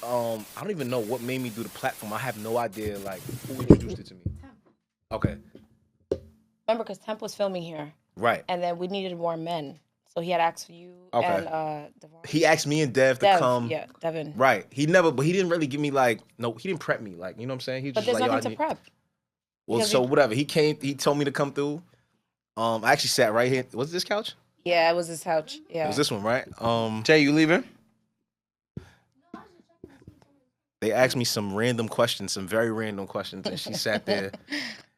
I don't even know what made me do the platform. I have no idea, like, who introduced it to me. Okay. Remember, because Temp was filming here. Right. And then we needed more men. So he had asked you and Devon. He asked me and Dev to come. Yeah, Devin. Right. But he didn't really give me, like, no, he didn't prep me. Like, you know what I'm saying? He but just there's like, nothing to prep. Well, so whatever. He told me to come through. I actually sat right here. Was this couch? Yeah, it was this couch. Yeah. It was this one, right? Jay, you leaving? They asked me some random questions, some very random questions, and she sat there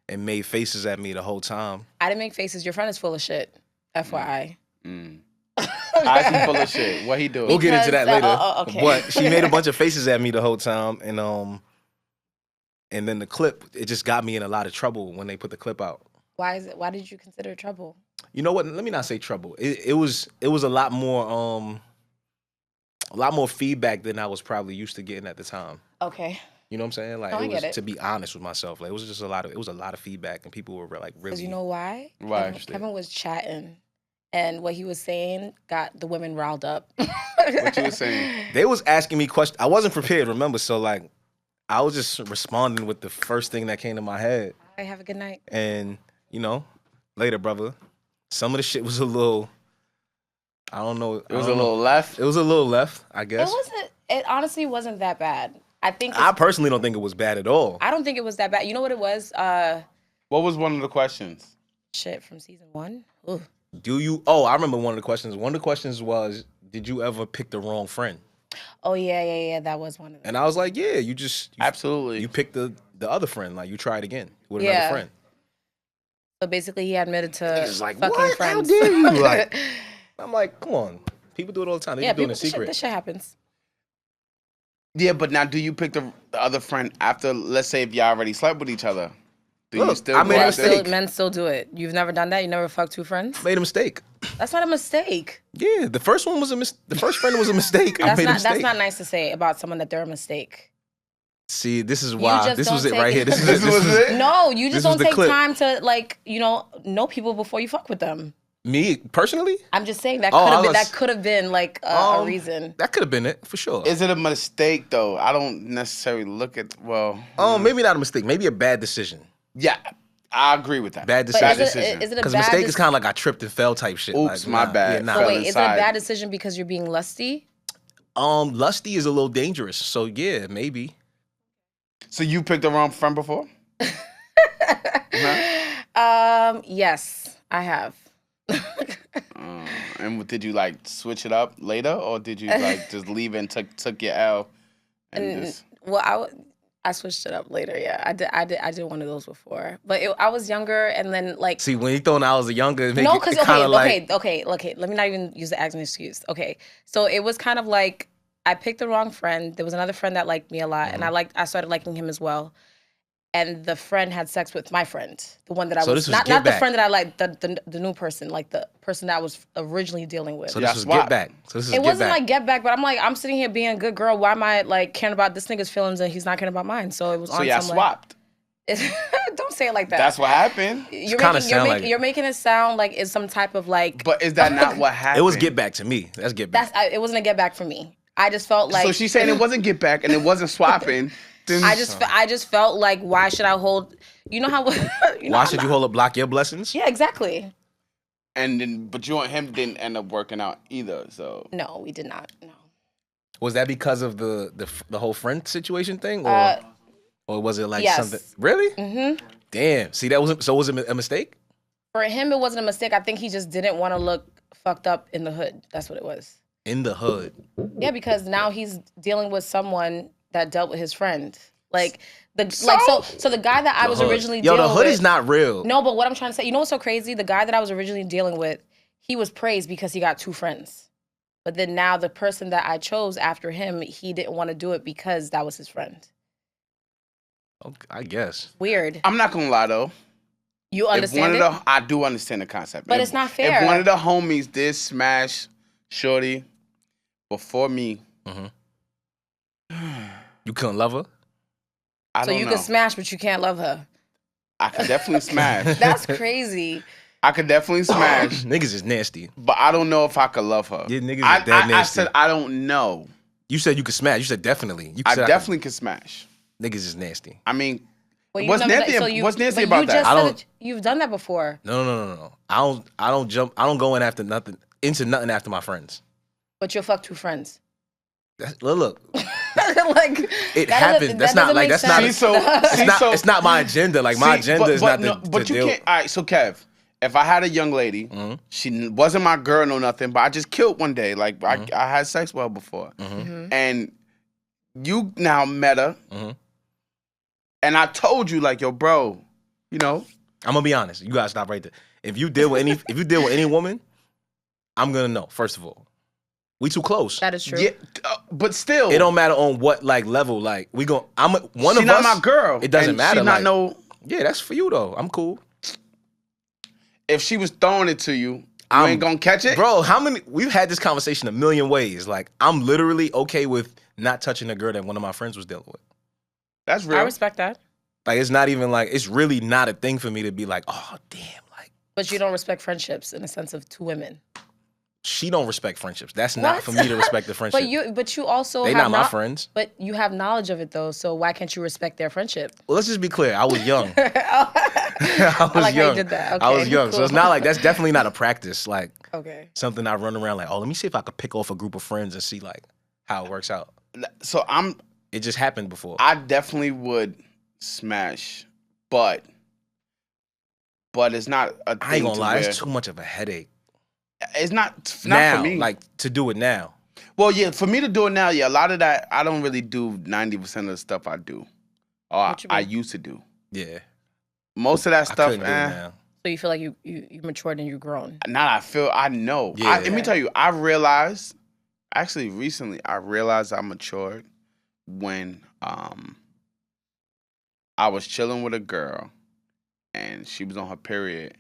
and made faces at me the whole time. I didn't make faces. Your friend is full of shit. FYI. How's he full of shit? What he do? We'll get into that later. Okay. But she made a bunch of faces at me the whole time, and then the clip, it just got me in a lot of trouble when they put the clip out. Why did you consider it trouble? You know what? Let me not say trouble. It was a lot more feedback than I was probably used to getting at the time. Okay. You know what I'm saying? Like, I get it. To be honest with myself, like, it was just a lot of feedback, and people were like really. Because you know why? Why? Kevin was chatting, and what he was saying got the women riled up. What you was saying? They was asking me questions. I wasn't prepared, remember? So like, I was just responding with the first thing that came to my head. All right, have a good night. And later, brother, some of the shit was a little. I don't know. It was a little left. It was a little left, I guess. It honestly wasn't that bad. I personally don't think it was bad at all. I don't think it was that bad. You know what it was? What was one of the questions? Shit from season 1. Ooh. I remember one of the questions. One of the questions was, did you ever pick the wrong friend? Oh, yeah. That was one of them. And I was like, yeah, you absolutely. You picked the other friend. Like, you tried again with another friend. So basically, he admitted to like, fucking what? friends. How dare you? Like, I'm like, come on. People do it all the time. They just do it in secret. This shit happens. Yeah, but now do you pick the other friend after, let's say, if y'all already slept with each other? You still I made a mistake. Men still do it. You've never done that? You never fucked 2 friends? Made a mistake. That's not a mistake. Yeah, the first one was the first friend was a mistake. That's not nice to say about someone that they're a mistake. See, this is why. This was it right here. This was it. No, you just don't take time to know people before you fuck with them. Me personally? I'm just saying that could have been like a reason. That could have been it for sure. Is it a mistake though? I don't necessarily look at maybe not a mistake. Maybe a bad decision. Yeah, I agree with that. Bad decision. Is it a bad because mistake is kind of like I tripped and fell type shit. Oops, my bad. So wait, is it a bad decision because you're being lusty? Lusty is a little dangerous. So yeah, maybe. So you picked the wrong friend before? Yes, I have. And did you like switch it up later, or did you like just leave and took your L? Well, I switched it up later. Yeah, I did one of those before, but I was younger, and then like. See, when you thought I was younger, no, because okay. Let me not even use that as an excuse. Okay, so it was kind of like I picked the wrong friend. There was another friend that liked me a lot, and I started liking him as well. And the friend had sex with my friend, the one that I was not the friend that I liked, the new person, like the person that I was originally dealing with. So this was get back. It wasn't like get back, but I'm sitting here being a good girl. Why am I like caring about this nigga's feelings and he's not caring about mine? So it was. So y'all swapped. Don't say it like that. That's what happened. You're making it sound like it's some type of like. But is that not what happened? It was get back to me. That's get back. It wasn't a get back for me. I just felt like. So she's saying it wasn't get back and it wasn't swapping. I just felt like, why should I hold? You know how? Why should you hold up block your blessings? Yeah, exactly. And then, but you and him didn't end up working out either. So no, we did not. No. Was that because of the whole friend situation thing, or was it like something? Really? Mm-hmm. Damn. See, that wasn't. So was it a mistake? For him, it wasn't a mistake. I think he just didn't want to look fucked up in the hood. That's what it was. In the hood. Yeah, because now he's dealing with someone that dealt with his friend. So the guy that I was originally dealing with. The hood is not real. No, but what I'm trying to say, you know what's so crazy? The guy that I was originally dealing with, he was praised because he got 2 friends. But then now the person that I chose after him, he didn't want to do it because that was his friend. Okay, I guess. Weird. I'm not gonna lie though. You understand it? I do understand the concept. But it's not fair. If one of the homies did smash Shorty before me, you couldn't love her? So you can smash, but you can't love her. I could definitely smash. That's crazy. I could definitely smash. Niggas is nasty. But I don't know if I could love her. Yeah, niggas is dead nasty. I said I don't know. You said you could smash. You said definitely. You I said definitely could smash. Niggas is nasty. I mean, Well, what's nasty about that? I don't. You've done that before. No. I don't jump. I don't go in after nothing into nothing after my friends. But you'll fuck 2 friends. Look. Like it happens. That's not like that's not. It's not my agenda. Like my agenda is not to But you deal. can't. All right, so Kev, if I had a young lady, she wasn't my girl, no nothing, but I just killed one day. Like I had sex with her before, and you now met her, and I told you like, yo, bro, you know. I'm gonna be honest. You gotta stop right there. If you deal with any woman, I'm gonna know. First of all, we too close. That is true. Yeah, but still, it don't matter on what like level. Like we gon' I'm one she of not us. my girl. It doesn't and matter. She not like, know. Yeah, that's for you though. I'm cool. If she was throwing it to you, you ain't gonna catch it, bro. We've had this conversation a million ways. Like I'm literally okay with not touching a girl that one of my friends was dealing with. That's real. I respect that. Like it's not even like it's really not a thing for me to be like, oh damn, like. But you don't respect friendships in the sense of 2 women. She don't respect friendships. That's not for me to respect the friendship. But you also they have not my friends. But you have knowledge of it though, so why can't you respect their friendship? Well, let's just be clear. I was young. I like how you did that. Okay, I was young, cool. so it's not like that's definitely not a practice. Like something I run around like, oh, let me see if I could pick off a group of friends and see like how it works out. So It just happened before. I definitely would smash, but it's not a thing. I ain't gonna lie, it's too much of a headache. It's not now, for me. Like to do it now. Well, yeah, for me to do it now, yeah, a lot of that I don't really do 90% of the stuff I do, or I used to do. Yeah, most of that stuff. Do it now. So you feel like you matured and you've grown. Now I know. Yeah. Let me tell you, I realized actually recently I realized I matured when I was chilling with a girl and she was on her period.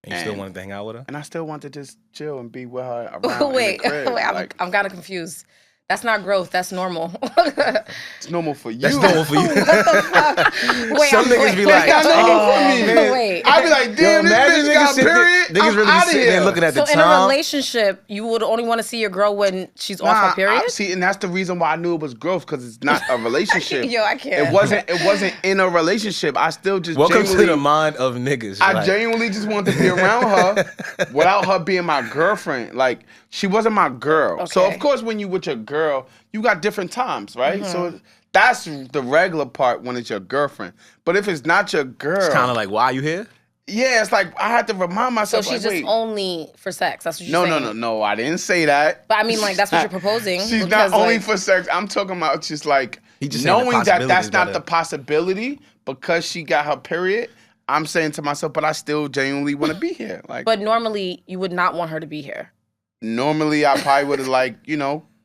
And you still wanted to hang out with her? And I still wanted to just chill and be with her around. Wait, in the crib. I'm kind of confused. That's not growth. That's normal. It's normal for you. That's normal for you. What the fuck? Wait, some niggas be like, that's normal for me. man. Wait. I be like, damn, this bitch got period. Niggas I'm really outta sitting there here. looking at the So in time. a relationship, you would only want to see your girl when she's off her period? See, and that's the reason why I knew it was growth, because it's not a relationship. Yo, I can't. It wasn't in a relationship. I still just Welcome to genuinely, the mind of niggas. I genuinely just wanted to be around her without her being my girlfriend. Like, she wasn't my girl. So, of course, when you with your girl, you got different times, right? So that's the regular part when it's your girlfriend. But if it's not your girl, it's kind of like, why are you here? Yeah, it's like I had to remind myself. So she's like, just wait. only for sex. That's what you're saying. No. I didn't say that. But I mean, like, that's what you're proposing. She's not only for sex. I'm talking about just like knowing that that's not the possibility because she got her period. I'm saying to myself, but I still genuinely want to be here. Like, but normally you would not want her to be here. Normally, I probably would have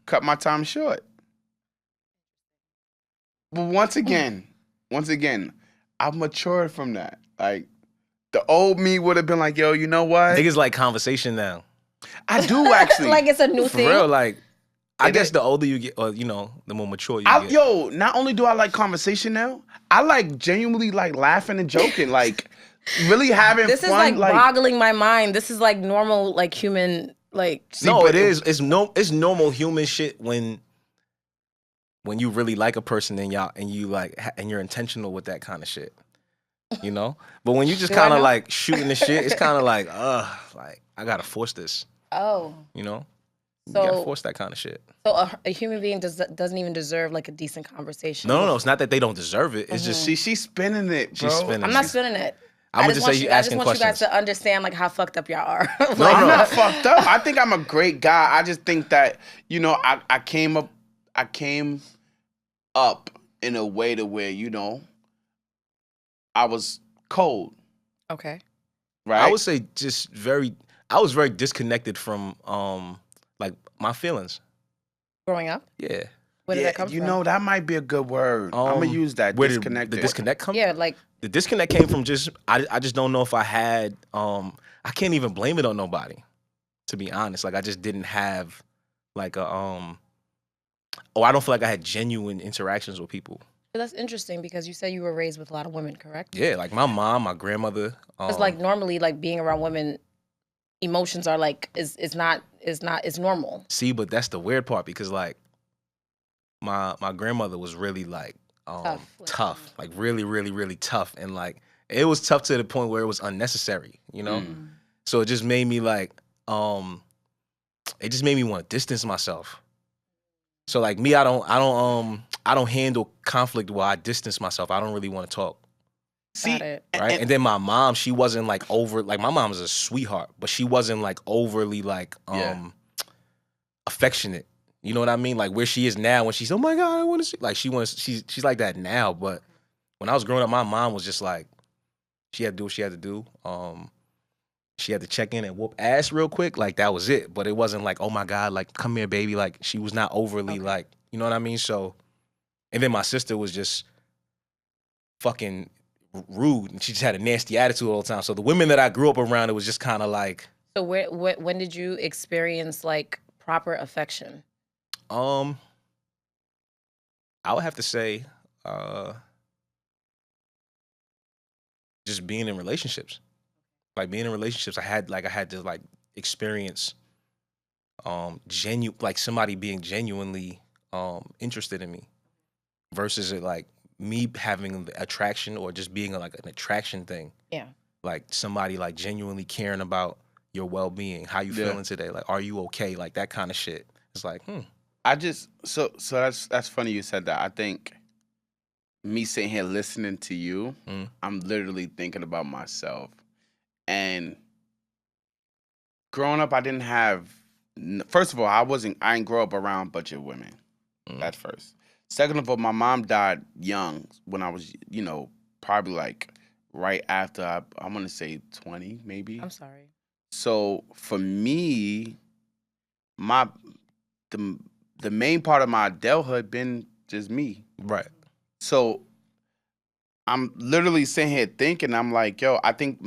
cut my time short. But once again, I've matured from that. Like, the old me would have been like, yo, you know what? Niggas like conversation now. I do actually. Like it's a new thing. For real, like, I guess the older you get, or, the more mature you get. Yo, not only do I like conversation now, I like genuinely like laughing and joking. Like, really having this fun. This is like boggling my mind. This is like normal, like human, like. No, it is. It's normal human shit when you really like a person and you're intentional with that kind of shit. But when you just kind of like shooting the shit, it's kind of like I gotta force this. Oh. You gotta force that kind of shit. So a human being doesn't even deserve like a decent conversation. No. It's not that they don't deserve it. It's just she's spinning it, bro. I'm not spinning it. I'm just say you asking questions. I just want you guys to understand like how fucked up y'all are. No, I'm not fucked up. I think I'm a great guy. I just think that I came up in a way to where I was cold. Okay. Right. I would say I was very disconnected from like my feelings. Growing up? Yeah. Where did that come from? That might be a good word. I'm gonna use that. Where disconnected. Did the disconnect come? Yeah, like the disconnect came from just I just don't know if I had I can't even blame it on nobody, to be honest. Like I just didn't have like a I don't feel like I had genuine interactions with people. But that's interesting because you said you were raised with a lot of women, correct? Yeah, like my mom, my grandmother. It's like normally like being around women, emotions are like is normal. See, but that's the weird part because like my grandmother was really like tough, you. like really, really, really tough, and like it was tough to the point where it was unnecessary, you know. So it just made me like, it just made me want to distance myself. So like me, I don't handle conflict while I distance myself. I don't really want to talk. See, Got it. Right, and then my mom, she wasn't like like my mom was a sweetheart, but she wasn't like overly like affectionate. You know what I mean? Like where she is now, when she's, oh my God, I want to see. Like she's like that now. But when I was growing up, my mom was just like, she had to do what she had to do. She had to check in and whoop ass real quick. Like that was it. But it wasn't like, oh my God, like come here, baby. Like she was not overly like, you know what I mean? So, and then my sister was just fucking rude, and she just had a nasty attitude all the time. So the women that I grew up around, it was just kind of like. So when did you experience like proper affection? I would have to say, just being in relationships. Like being in relationships, I had to like experience like somebody being genuinely interested in me, versus it like me having the attraction or just being like an attraction thing. Yeah. Like somebody like genuinely caring about your well-being, how you feeling today, like are you okay, like that kind of shit. It's like, I just so that's funny you said that. I think me sitting here listening to you, I'm literally thinking about myself. And growing up, I didn't have. First of all, I didn't grow up around a bunch of women. That's first. Second of all, my mom died young when I was, probably like right after I'm gonna say 20, maybe. I'm sorry. So for me, the main part of my adulthood been just me. right. So I'm literally sitting here thinking, I'm like, yo, I think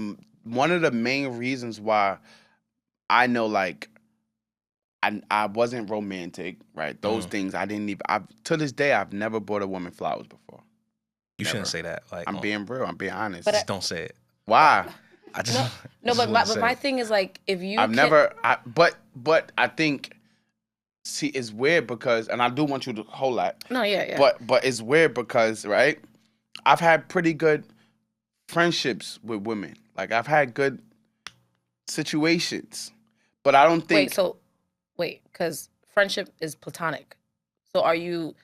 one of the main reasons why I know like I wasn't romantic, right? Those things I didn't even. To this day, I've never bought a woman flowers before. You Never. shouldn't say that. Like I'm being real. I'm being honest. just don't say it. Why? I just No, just but wanna say my it. thing is like if you I've never. But I think. See, it's weird because, and I do want you to hold that. No, yeah. But it's weird because, right? I've had pretty good friendships with women. Like I've had good situations, but I don't think. Wait, because friendship is platonic. So are you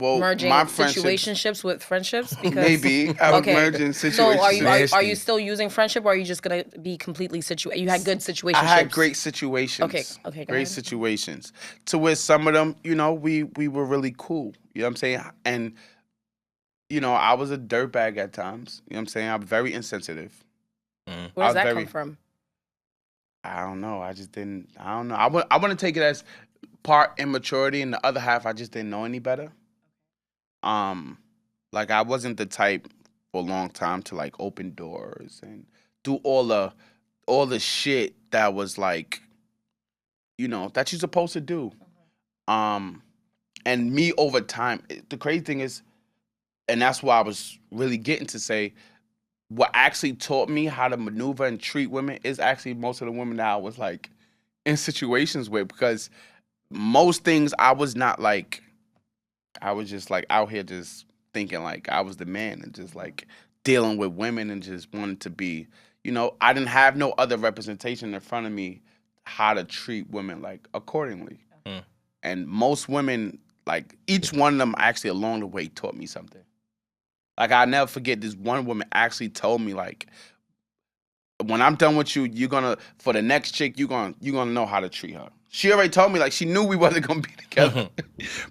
Well, merging my friendships, situationships with friendships? Because maybe I'm okay. merging situations. So are you Nasty. still using friendship, or are you just gonna be completely You had good situationships. I had great situations. Okay, go Great ahead. situations. To where some of them, we were really cool. You know what I'm saying? And I was a dirtbag at times. You know what I'm saying? I'm very insensitive. Where does that come from? I don't know. I just didn't. I don't know. I want to take it as part immaturity, and the other half I just didn't know any better. Like I wasn't the type for a long time to like open doors and do all the shit that was like, that you're supposed to do. And me over time, the crazy thing is, and that's why I was really getting to say, what actually taught me how to maneuver and treat women is actually most of the women that I was like in situations with, because most things I was not like, I was just like out here just thinking like I was the man and just like dealing with women and just wanted to be, I didn't have no other representation in front of me how to treat women like accordingly. And most women, like each one of them actually along the way taught me something. Like I'll never forget this one woman actually told me like, when I'm done with you, you're gonna, for the next chick, you're gonna know how to treat her. She already told me, like she knew we wasn't gonna be together.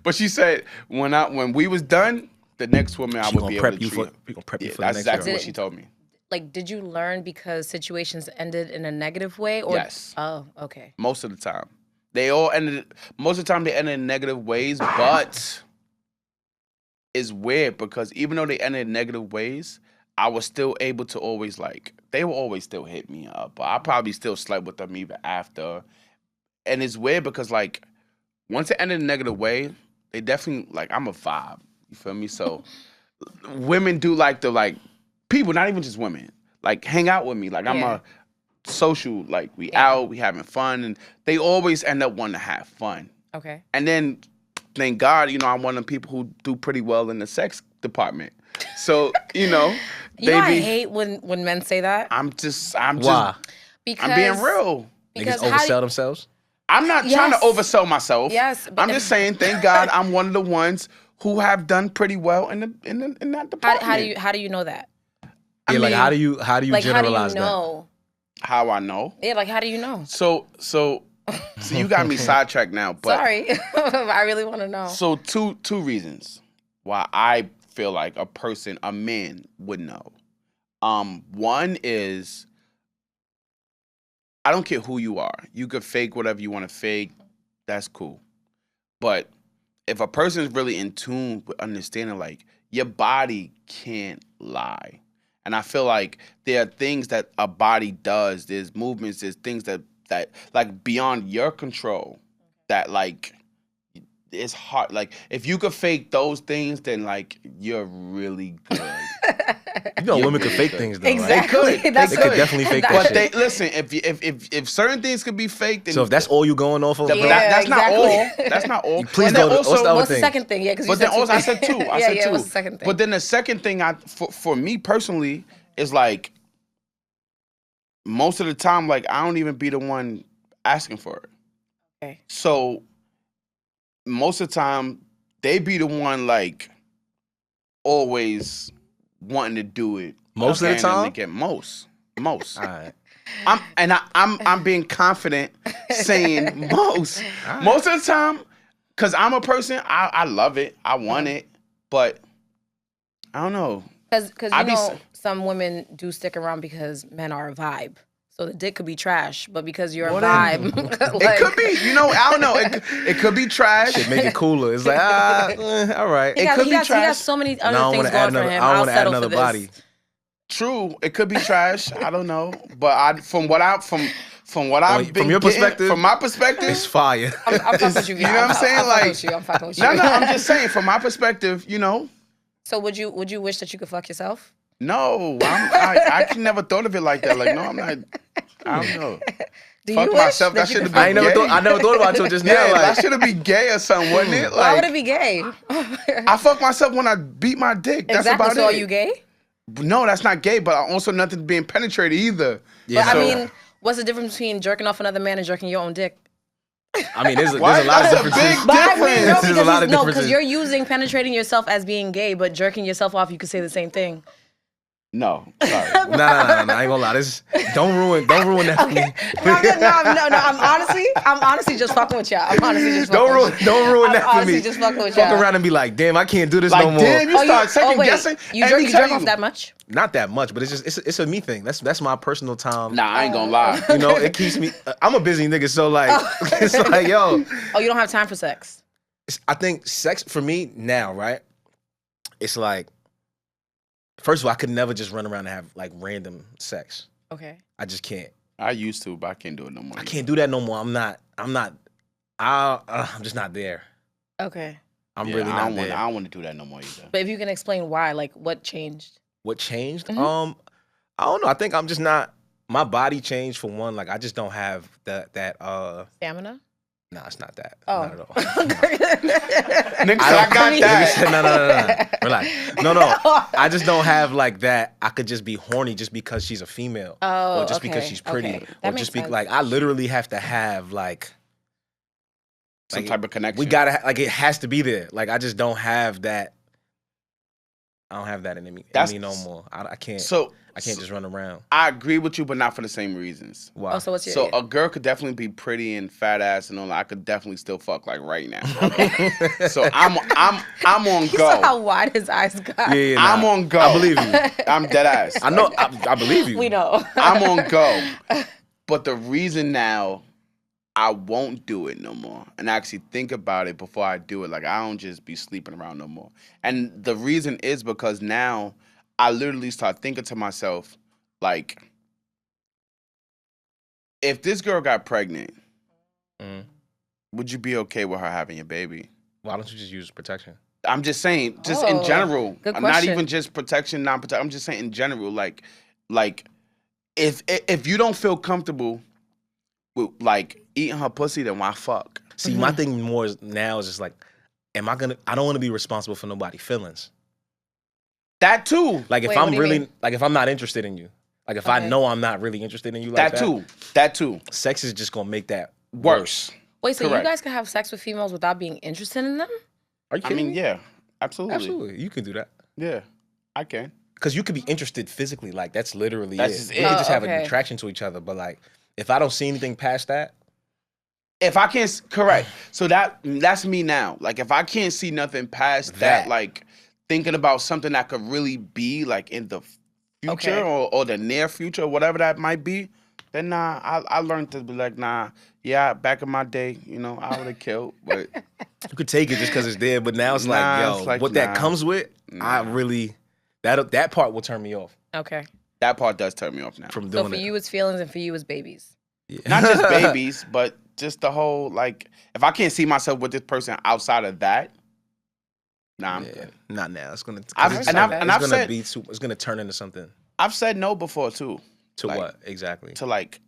But she said when we was done, the next woman I would be able to treat her. We gonna prep you for the That's next exactly girl. what she told me. Like, did you learn because situations ended in a negative way? Or Yes. Oh, okay. Most of the time. Most of the time they ended in negative ways, but it's weird because even though they ended in negative ways, I was still able to always like, they will always still hit me up. But I probably still slept with them even after. And it's weird because like, once it ended in a negative way, they definitely, like, I'm a vibe. You feel me? So women do like to like, people, not even just women, like hang out with me. Like I'm a social, like we out, we having fun. And they always end up wanting to have fun. Okay. And then thank God, I'm one of the people who do pretty well in the sex department. So, I hate when men say that. Why? Because I'm being real. Niggas oversell themselves? I'm not trying to oversell myself. Yes, but I'm just saying, thank God, I'm one of the ones who have done pretty well in that department. How do you know that? Yeah, how do you like, generalize how do you know? How I know? Yeah, like how do you know? So you got me sidetracked now. But sorry, I really want to know. So two reasons why I feel like a man would know. One is, I don't care who you are. You could fake whatever you want to fake. That's cool. But if a person is really in tune with understanding, like, your body can't lie. And I feel like there are things that a body does. There's movements. There's things that like beyond your control that like it's hard. Like if you could fake those things, then like you're really good. Women could fake things though. Exactly. Right? They could definitely fake that shit. But listen, if certain things could be faked, then so if that's all you going off of, that's not all. That's not all. Please don't. What's the second thing? Yeah, because but then also I said two. I said two. What's the second thing? But then the second thing, for me personally, is like most of the time, like I don't even be the one asking for it. Okay. So most of the time, they be the one like always wanting to do it. Most of the time? Most. All right. I'm being confident saying most. Right. Most of the time, because I'm a person, I love it. I want it. But I don't know. Because some women do stick around because men are a vibe. So the dick could be trash, but because you're a vibe. It could be. I don't know. It could be trash. Should make it cooler. It's like, all right. It could be trash. He got so many other things going for him. I'll settle for this. Body. True. It could be trash. I don't know. But from your perspective, from my perspective, it's fire. I'm fucking with you. You know what I'm saying? I'm fucking with you. No, I'm just saying from my perspective, So would you wish that you could fuck yourself? No, I never thought of it like that. Like, no, I'm not. I don't know. Fuck myself. That should have been gay. I never thought about it until just now. Yeah, like, that should have been gay or something, wasn't it? Like, why would it be gay? I fuck myself when I beat my dick. That's about it. So are you gay? No, that's not gay. But also nothing being penetrated either. Yeah. But I mean, what's the difference between jerking off another man and jerking your own dick? I mean, there's a lot of differences. Big difference. There's a lot of differences. No, because you're using penetrating yourself as being gay, but jerking yourself off, you could say the same thing. No, sorry. No, I ain't gonna lie. Don't ruin that for me. No, I'm honestly just fucking with y'all. I'm honestly just fucking with you. Don't ruin that for me. Just fucking with y'all. Fuck around and be like, damn, I can't do this like, no more. Damn, you start second guessing. You jerk off that much? Not that much, but it's a me thing. That's my personal time. Nah, I ain't gonna lie. It keeps me. I'm a busy nigga, so like, it's like, yo. Oh, you don't have time for sex? I think sex for me now, right? It's like, first of all, I could never just run around and have like random sex. Okay. I just can't. I used to, but I can't do it no more. I can't do that no more. I'm just not there. Okay. I'm really not there. I don't want to do that no more either. But if you can explain why, like what changed? What changed? Mm-hmm. I don't know. I think I'm just not. My body changed for one. Like I just don't have that stamina. No, it's not that. Oh. Not at all. Nigga, I got that. No. Relax. No. I just don't have like that. I could just be horny just because she's a female. Oh, or just because she's pretty. Okay. Or just be like, I literally have to have like some type of connection. We gotta like it has to be there. Like I just don't have that. I don't have that in me no more. I can't. So I can't just run around. I agree with you, but not for the same reasons. Wow. Oh, so what's your? So a girl could definitely be pretty and fat ass and all that. I could definitely still fuck like right now. So I'm on You go. saw how wide his eyes got. Yeah, I'm on go. I believe you. I'm dead ass. I know. I believe you. We know. I'm on go. But the reason now I won't do it no more and actually think about it before I do it. Like I don't just be sleeping around no more. And the reason is because now I literally start thinking to myself, like, if this girl got pregnant, would you be okay with her having a baby? Why don't you just use protection? I'm just saying, just in general. Good I'm question. not even just protection, non-protection. I'm just saying in general, like if you don't feel comfortable with like eating her pussy, then why fuck? See, my thing more now is just like, I don't want to be responsible for nobody's feelings. That too. Like if I'm really, like if I'm not interested in you, like if I know I'm not really interested in you, like that too. Sex is just gonna make that worse. Wait, so you guys can have sex with females without being interested in them? Are you kidding? I mean, yeah, absolutely. Absolutely, you can do that. Yeah, I can. Because you could be interested physically, like that's literally Just it. You just have an attraction to each other, but like if I don't see anything past that, if I can't, correct. So that's me now. Like if I can't see nothing past that, like thinking about something that could really be like in the future or the near future, whatever that might be, then nah, I learned to be like, nah, yeah, back in my day, you know, I would have killed, but you could take it just because it's there. But now it's what that comes with, I really that part will turn me off. Okay. That part does turn me off now. From doing so for you, it's feelings, and for you, it's babies. Yeah. Not just babies, but just the whole like, if I can't see myself with this person outside of that, nah, I'm good. Not now. It's gonna. It's gonna turn into something. I've said no before too. To like, what exactly? To like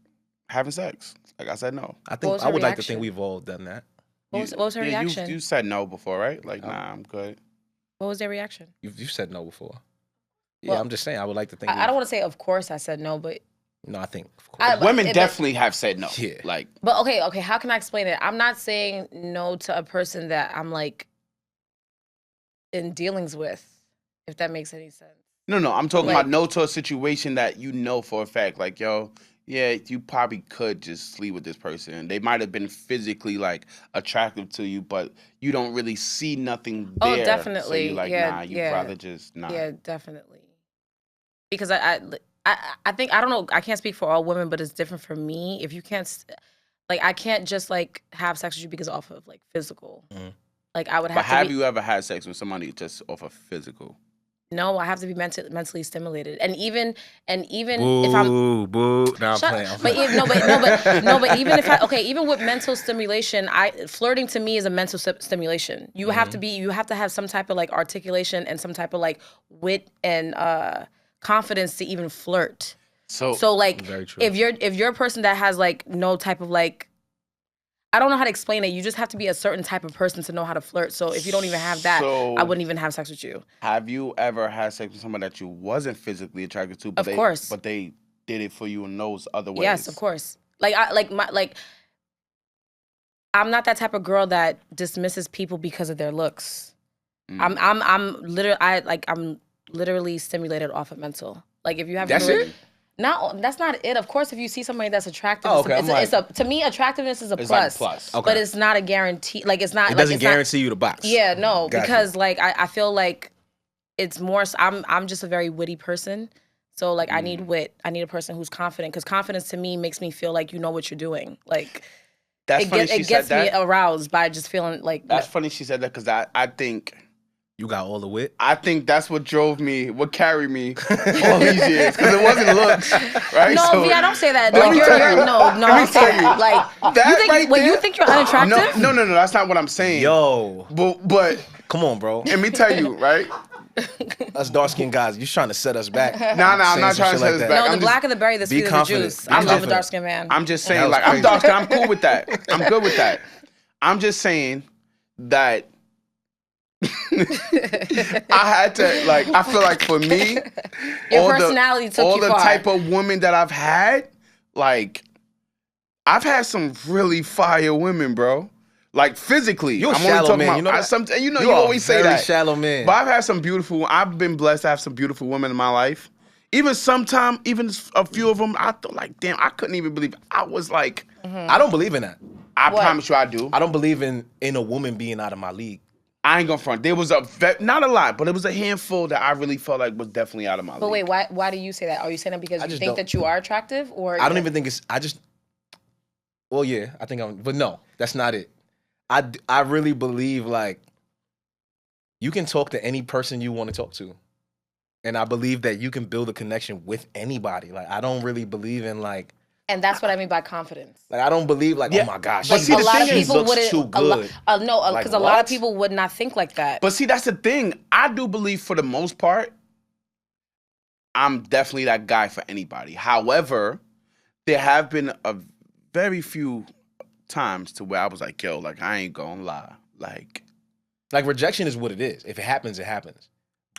having sex. Like I said no. I think I would like to think we've all done that. What was her reaction? You said no before, right? Like, nah, I'm good. What was their reaction? You said no before. Yeah, I'm just saying. I would like to think. I don't want to say, of course, I said no, but no, I think of course. Women definitely have said no. Yeah. Like, but okay. How can I explain it? I'm not saying no to a person that I'm like in dealings with, if that makes any sense. No. I'm talking about no to a situation that you know for a fact. Like, yo, yeah, you probably could just sleep with this person. They might have been physically like attractive to you, but you don't really see nothing there. Oh, definitely. So you're like, nah, you'd rather just not. Yeah, definitely. Because I think, I don't know, I can't speak for all women, but it's different for me. If you can't, like, I can't just like have sex with you because off of like physical. Like I would have. But have you ever had sex with somebody just off of physical? No, I have to be mentally stimulated, and even if I'm boo. No, I'm playing. But even if even with mental stimulation, flirting to me is a mental stimulation. You have to have some type of like articulation and some type of like wit and confidence to even flirt. So like if you're a person that has like no type of like, I don't know how to explain it. You just have to be a certain type of person to know how to flirt. So if you don't even have that, I wouldn't even have sex with you. Have you ever had sex with someone that you wasn't physically attracted to? Of course. But they did it for you in those other ways? Yes, of course. I'm not that type of girl that dismisses people because of their looks. I'm literally stimulated off of mental. Like if you have it? No, that's not it. Of course, if you see somebody that's attractive, to me, attractiveness is a plus. Like a plus. Okay. But it's not a guarantee. Like it's not. It doesn't guarantee you the box. Yeah, no, because like I feel like it's more. I'm just a very witty person, so like I need wit. I need a person who's confident, because confidence to me makes me feel like you know what you're doing. Like it gets me aroused by just feeling like. That's funny she said that, because I think. You got all the wit? I think that's what carried me all these years, because it wasn't looks, right? No, I don't say that. Like don't say that. Like you think you're unattractive? No, that's not what I'm saying. Yo, but come on, bro. Let me tell you, right? Us dark-skinned guys, you're trying to set us back. No, I'm not trying to set us back. No, the blacker the berry, the sweeter the juice. I love a dark-skinned man. I'm just saying, like, I'm dark-skinned. I'm cool with that. I'm good with that. I'm just saying that I had to, like, I feel like for me, your personality took you far. All the type of women that I've had, like, I've had some really fire women, bro. Like, physically. You're a shallow man. You know that? You always say that. Shallow man. But I've had some beautiful, I've been blessed to have some beautiful women in my life. Even a few of them, I thought, like, damn, I couldn't even believe it. I was like. I don't believe in that. I promise you I do. I don't believe in a woman being out of my league. I ain't gonna front. There was not a lot, but it was a handful that I really felt like was definitely out of my league. But wait, why do you say that? Are you saying that because you think that you are attractive, or I don't even think it's. Well, yeah, I think but no, that's not it. I really believe like you can talk to any person you want to talk to, and I believe that you can build a connection with anybody. Like I don't really believe in like. And that's what I mean by confidence. Like I don't believe like, oh my gosh, but see, a lot of people looks too good. Because a lot of people would not think like that. But see, that's the thing. I do believe for the most part, I'm definitely that guy for anybody. However, there have been a very few times to where I was like, yo, like I ain't gonna lie. Like Like rejection is what it is. If it happens, it happens.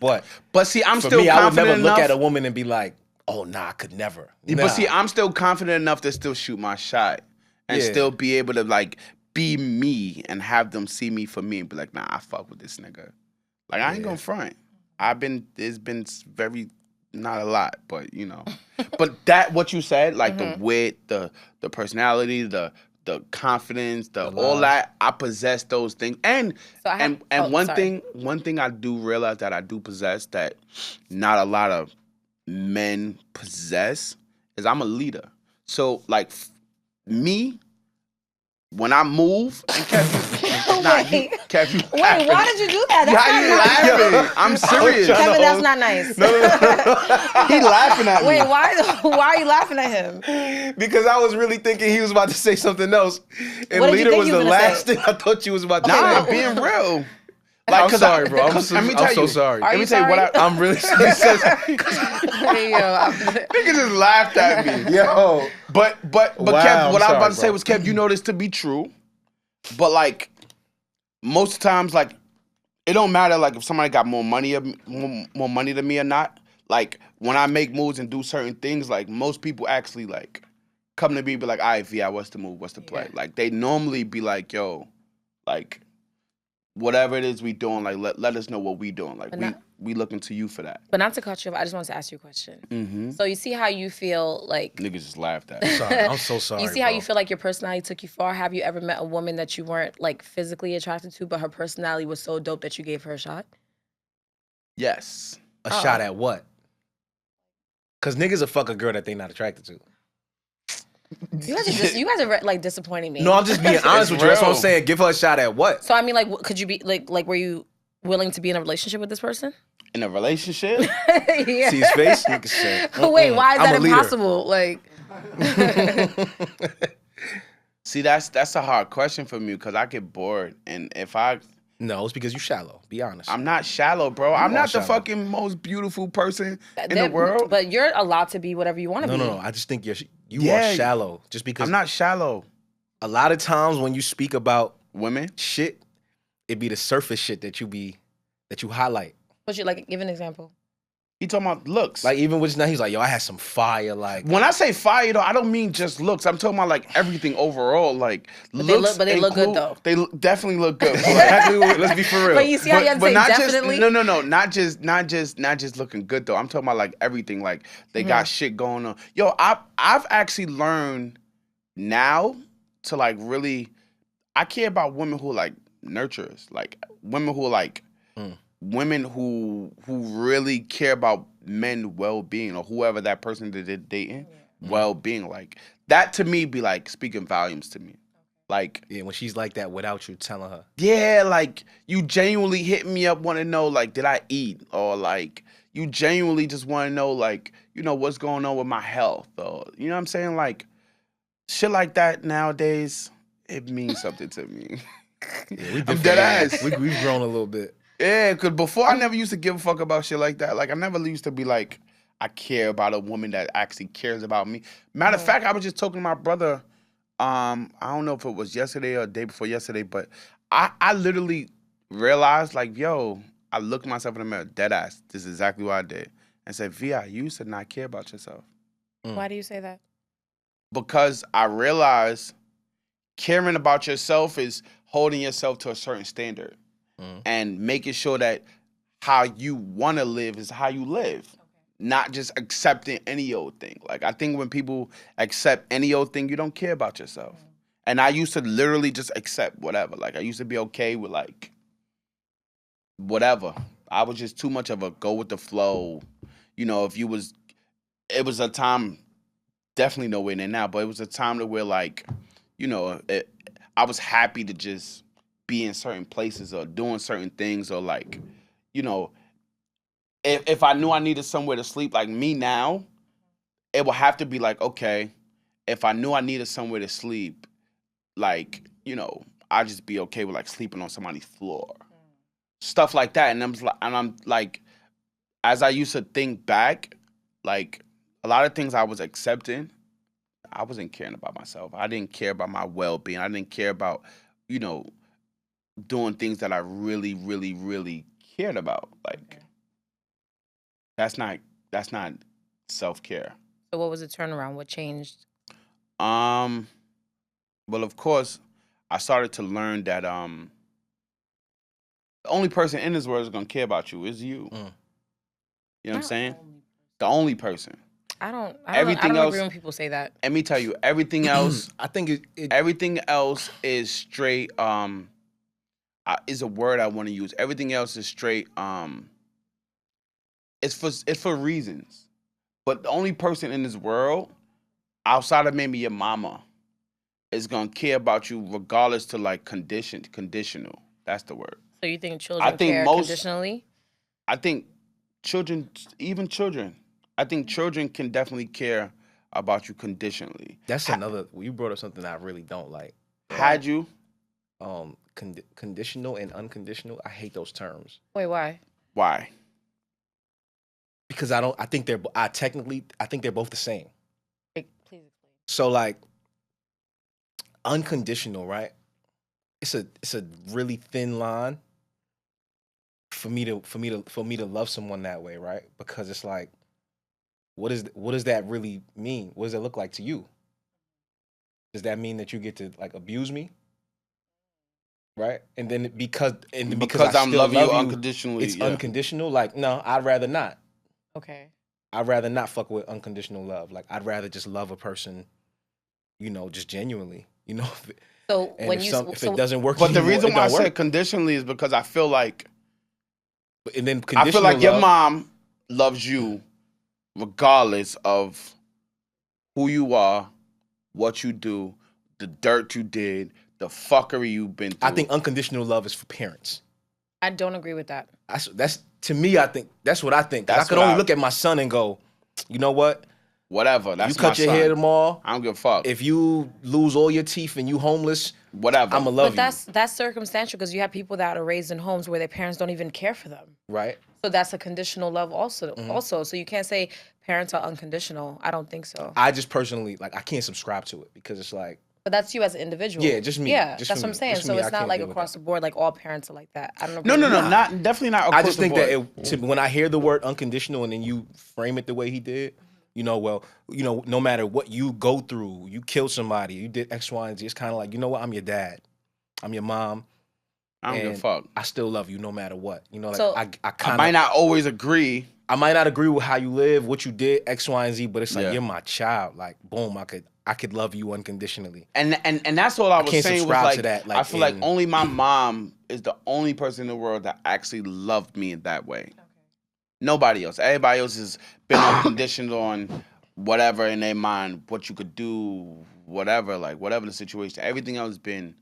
But see, I'm for still me, confident I would never enough. look at a woman and be like, oh, nah, I could never. Nah. But see, I'm still confident enough to still shoot my shot and still be able to like be me and have them see me for me and be like, nah, I fuck with this nigga. Like I ain't gonna front. It's been very not a lot, but you know. But that what you said, like the wit, the personality, the confidence, all that, I possess those things. And one thing I do realize that I do possess that not a lot of men possess is I'm a leader. So like me, when I move, and Wait, why did you do that? That's not nice. I'm serious. Kevin, that's not nice. No. He laughing at me. Wait, why are you laughing at him? Because I was really thinking he was about to say something else. And leader was the last thing I thought you was about to say. Nah, I'm being real. Like, I'm sorry, bro. I'm so sorry. Let me tell you what I'm really serious. Nigga just laughed at me. Yo. But Kev, what I was about to say was, Kev, you know this to be true. But like most times, like it don't matter like if somebody got more money than me or not. Like when I make moves and do certain things, like most people actually like come to me and be like, all right, VI, what's the move? What's the play? Yeah. Like they normally be like, yo, like whatever it is we doing, like let us know what we doing. Like we looking to you for that. But not to cut you off, I just wanted to ask you a question. Mm-hmm. So you see how you feel like niggas just laughed at. I'm so sorry. You see how you feel like your personality took you far? Have you ever met a woman that you weren't like physically attracted to, but her personality was so dope that you gave her a shot? Yes. A shot at what? Because niggas will fuck a girl that they not attracted to. You guys are like disappointing me. No, I'm just being honest with you. That's what I'm saying. Give her a shot at what? So I mean, like, could you be like, were you willing to be in a relationship with this person? In a relationship? Yeah. See his face? You can say. Wait, why is that impossible? Like, see, that's a hard question for me because I get bored, and if I. No, it's because you shallow. Be honest. I'm not shallow, bro. I'm not the fucking most beautiful person in the world. But you're allowed to be whatever you want to be. No. I just think you are shallow. Just because I'm not shallow. A lot of times when you speak about women shit, it be the surface shit that you highlight. What you like? Give an example. He talking about looks. Like even with just now, he's like, yo, I had some fire. Like when I say fire though, I don't mean just looks. I'm talking about like everything overall. Like but looks, they look good though. They definitely look good. Let's be for real. But you see how you have to say definitely? Not just looking good though. I'm talking about like everything. Like they got shit going on. Yo, I've actually learned now to like really. I care about women who are like nurturers, like women who are like. Women who really care about men well-being or whoever that person that they're dating well-being, like that to me be like speaking volumes to me. Like when she's like that without you telling her. Yeah, like you genuinely hit me up, want to know like did I eat, or like you genuinely just want to know like you know what's going on with my health, or you know what I'm saying, like shit like that nowadays it means something to me. Yeah, I'm dead ass. We've grown a little bit. Yeah, because before I never used to give a fuck about shit like that. Like I never used to be like, I care about a woman that actually cares about me. Matter of fact, I was just talking to my brother. I don't know if it was yesterday or the day before yesterday, but I literally realized like, yo, I looked myself in the mirror, dead ass. This is exactly what I did, and said, Vi, you used to not care about yourself. Why do you say that? Because I realized caring about yourself is holding yourself to a certain standard. And making sure that how you want to live is how you live, not just accepting any old thing. Like I think when people accept any old thing, you don't care about yourself. And I used to literally just accept whatever. Like I used to be okay with like whatever. I was just too much of a go with the flow. You know, it was a time, definitely nowhere near now, but it was a time to where like, you know, I was happy to just be in certain places or doing certain things, or like, you know, if I knew I needed somewhere to sleep, like me now, it would have to be like, okay, if I knew I needed somewhere to sleep, like, you know, I'd just be okay with like sleeping on somebody's floor, stuff like that. And I'm like, as I used to think back, like a lot of things I was accepting, I wasn't caring about myself. I didn't care about my well-being. I didn't care about, you know, doing things that I really, really, really cared about. Like, that's not self-care. So what was the turnaround? What changed? Well, of course, I started to learn that the only person in this world is gonna care about you is you. You know what I'm saying? The only person. I don't Everything else, agree when people say that. Let me tell you, everything else. I think everything else is straight. Is a word I want to use. Everything else is straight. It's for reasons. But the only person in this world, outside of maybe your mama, is gonna care about you regardless to like conditional. That's the word. So you think children care conditionally? I think children, even children, I think children can definitely care about you conditionally. That's another. You brought up something I really don't like. Had you? Conditional and unconditional. I hate those terms. Wait, why? Why? Because I think they're both the same. Please explain. So like unconditional, right? It's a really thin line for me to love someone that way, right? Because it's like, what does that really mean? What does it look like to you? Does that mean that you get to like abuse me? Right? And then because I still love you unconditionally, it's unconditional. Like, no, I'd rather not. Okay. I'd rather not fuck with unconditional love. Like, I'd rather just love a person, just genuinely. So if it doesn't work, but the reason why I said conditionally is because I feel like, and then I feel like your mom loves you regardless of who you are, what you do, the dirt you did, the fuckery you've been through. I think unconditional love is for parents. I don't agree with that. That's to me. I think that's what I think. I could only look at my son and go, you know what? Whatever. That's you cut your hair tomorrow. I don't give a fuck. If you lose all your teeth and you homeless, whatever. I'ma love you. But that's circumstantial because you have people that are raised in homes where their parents don't even care for them. Right. So that's a conditional love also. So you can't say parents are unconditional. I don't think so. I just personally I can't subscribe to it because it's like. But that's you as an individual. Yeah, just me. Yeah, just that's what I'm saying. So it's not like across the board, like all parents are like that. I don't know. No, definitely not. I just think that when I hear the word unconditional and then you frame it the way he did, no matter what you go through, you killed somebody, you did X, Y, and Z. It's kind of like, you know what? I'm your dad, I'm your mom. I don't give a fuck. I still love you no matter what. So, I might not always agree. I might not agree with how you live, what you did, X, Y, and Z, but it's like you're my child. Like, boom, I could love you unconditionally. And that's all I was can't saying. Subscribe was to that. I feel like only my mom is the only person in the world that actually loved me in that way. Okay. Nobody else. Everybody else has been unconditional on whatever in their mind, what you could do, whatever the situation. Everything else has been,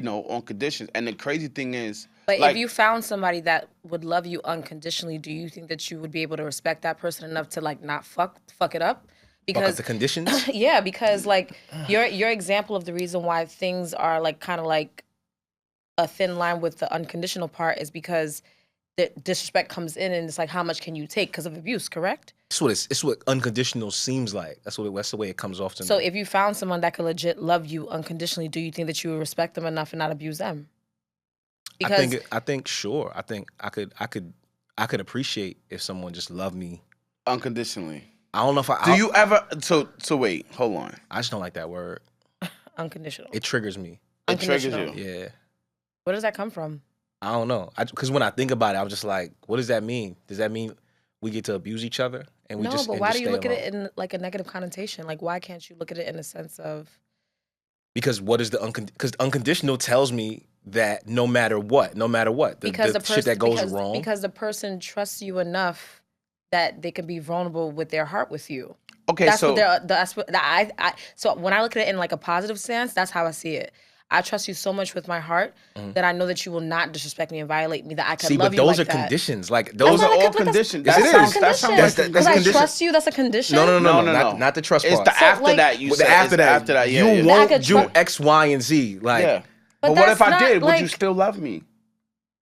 on conditions. And the crazy thing is, but if you found somebody that would love you unconditionally, do you think that you would be able to respect that person enough to not fuck it up? Because the conditions? Yeah, because your example of the reason why things are kind of like a thin line with the unconditional part is because the disrespect comes in and it's like, how much can you take because of abuse, correct? It's what unconditional seems like. That's the way it comes off to me. So if you found someone that could legit love you unconditionally, do you think that you would respect them enough and not abuse them? Because I think sure. I think I could appreciate if someone just loved me unconditionally. I don't know if Do you ever? So wait, hold on. I just don't like that word. Unconditional. It triggers me. It triggers you. Yeah. Where does that come from? I don't know. Because when I think about it, I'm just like, what does that mean? Does that mean we get to abuse each other and we just? No, but why do you look at it in a negative connotation? Like, why can't you look at it in a sense of? Because what is because unconditional tells me that no matter what, the shit that goes wrong. Because the person trusts you enough that they can be vulnerable with their heart with you. Okay, so when I look at it in a positive sense, that's how I see it. I trust you so much with my heart that I know that you will not disrespect me and violate me. That I can love you like that. See, but those are conditions. Those are all conditions. That's because I trust you. That's a condition. No. Not the trust part. It's the after that you said. After that, you won't do X, Y, and Z. But what if I did? Would you still love me?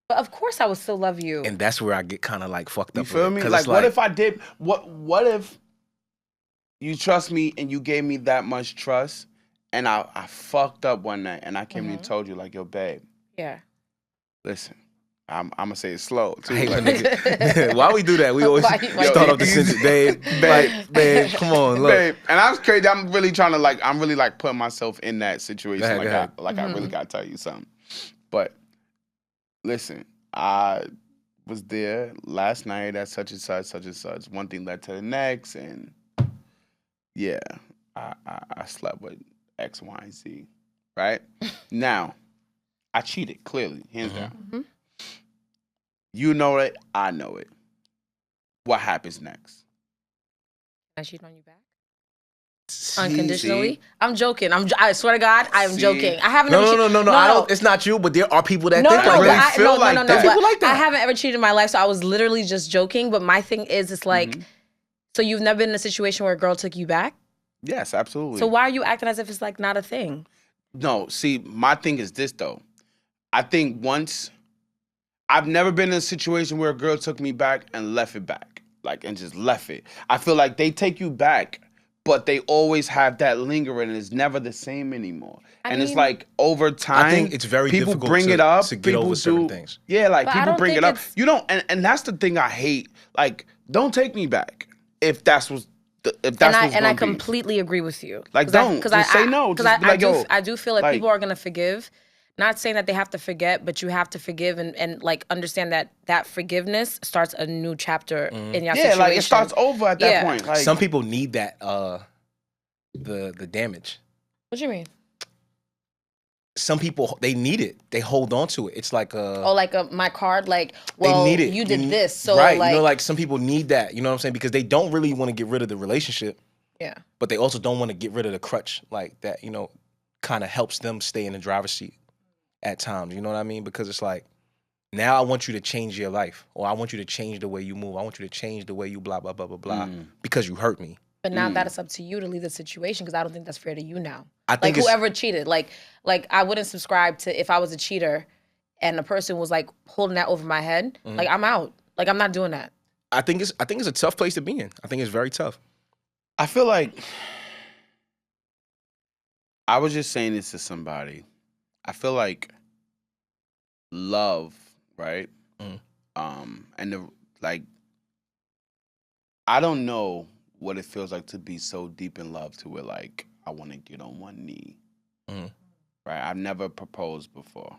But of course I would still love you. And that's where I get kind of fucked up. You feel me? What if I did? What if you trust me and you gave me that much trust and I fucked up one night and I came and told you yo, babe. Yeah. Listen, I'm gonna say it slow too. I hate when niggas. Why we do that? We always start off the sentence, babe. Babe, come on, look. Babe, and I was crazy. I'm really trying to I'm really putting myself in that situation. Go ahead. I really gotta tell you something. But listen, I was there last night at such and such. One thing led to the next, and yeah, I slept with X, Y, and Z. Right now, I cheated clearly, hands down. Mm-hmm. You know it, I know it. What happens next? I cheat on you back? Unconditionally? I'm joking. I swear to God, I am joking. I haven't ever cheated. No. I don't. It's not you, but there are people that think like that. Feel like that. People like that. I haven't ever cheated in my life, so I was literally just joking. But my thing is, it's like, so you've never been in a situation where a girl took you back? Yes, absolutely. So why are you acting as if it's like not a thing? No, see, my thing is this though. I think I've never been in a situation where a girl took me back and left it back, and just left it. I feel like they take you back, but they always have that lingering, and it's never the same anymore. It's like over time, I think it's very people difficult bring it up to get over certain things. Yeah, But people bring it up. You don't, and that's the thing I hate. Like, don't take me back if that's what's. I completely agree with you. Don't say no. Because I do feel like people are gonna forgive. Not saying that they have to forget, but you have to forgive and understand that forgiveness starts a new chapter in your situation. Yeah, it starts over at that point. Some people need that the damage. What do you mean? Some people, they need it. They hold on to it. It's like my card. Well, they need it. You did this, so right. Some people need that. You know what I'm saying? Because they don't really want to get rid of the relationship. Yeah. But they also don't want to get rid of the crutch that. Kind of helps them stay in the driver's seat at times. You know what I mean? Because it's like, now I want you to change your life, or I want you to change the way you move. I want you to change the way you blah blah blah blah blah because you hurt me. But now that it's up to you to leave the situation, because I don't think that's fair to you now. I think whoever cheated, I wouldn't subscribe to if I was a cheater and a person was holding that over my head. I'm out. I'm not doing that. I think it's a tough place to be in. I think it's very tough. I feel like I was just saying this to somebody. I feel like love, right? I don't know what it feels like to be so deep in love to where I want to get on one knee. Right? I've never proposed before.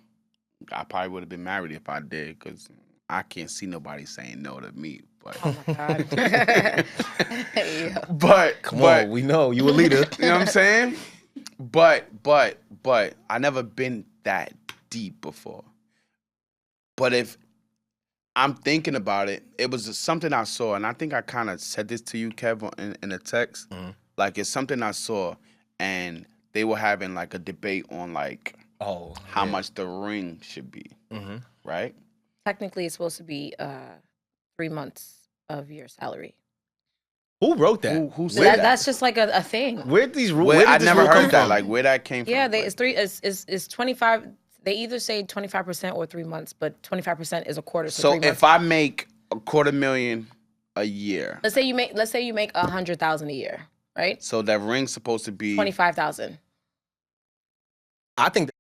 I probably would have been married if I did, because I can't see nobody saying no to me. But oh my God. Come on, we know you a leader. You know what I'm saying? But I never been that deep before. But if I'm thinking about it, it was something I saw, and I think I kind of said this to you, Kev, in a text. It's something I saw, and they were having a debate on how much the ring should be, right? Technically, it's supposed to be 3 months of your salary. Who wrote that? Who said that? That's just a thing. Where'd these rules? I never heard that. Where that came from? Yeah, it's 25. They either say 25% or 3 months, but 25% is a quarter. So if I make $250,000 a year, let's say you make $100,000 a year, right? So that ring's supposed to be $25,000. I think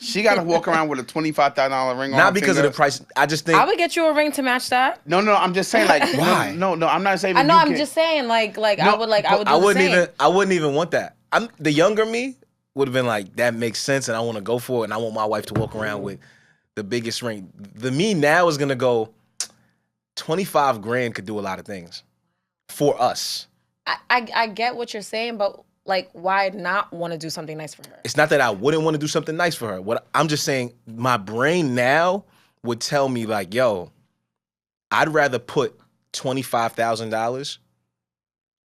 she got to walk around with a $25,000 ring on. Not because of the price. I just think I would get you a ring to match that. No, I'm just saying why? No, I'm not saying. I know. I'm just saying I wouldn't even want that. The younger me would have been like, that makes sense, and I want to go for it, and I want my wife to walk around with the biggest ring. The me now is gonna go, $25,000 could do a lot of things for us. I get what you're saying, but why not want to do something nice for her? It's not that I wouldn't want to do something nice for her. What I'm just saying, my brain now would tell me yo, I'd rather put $25,000,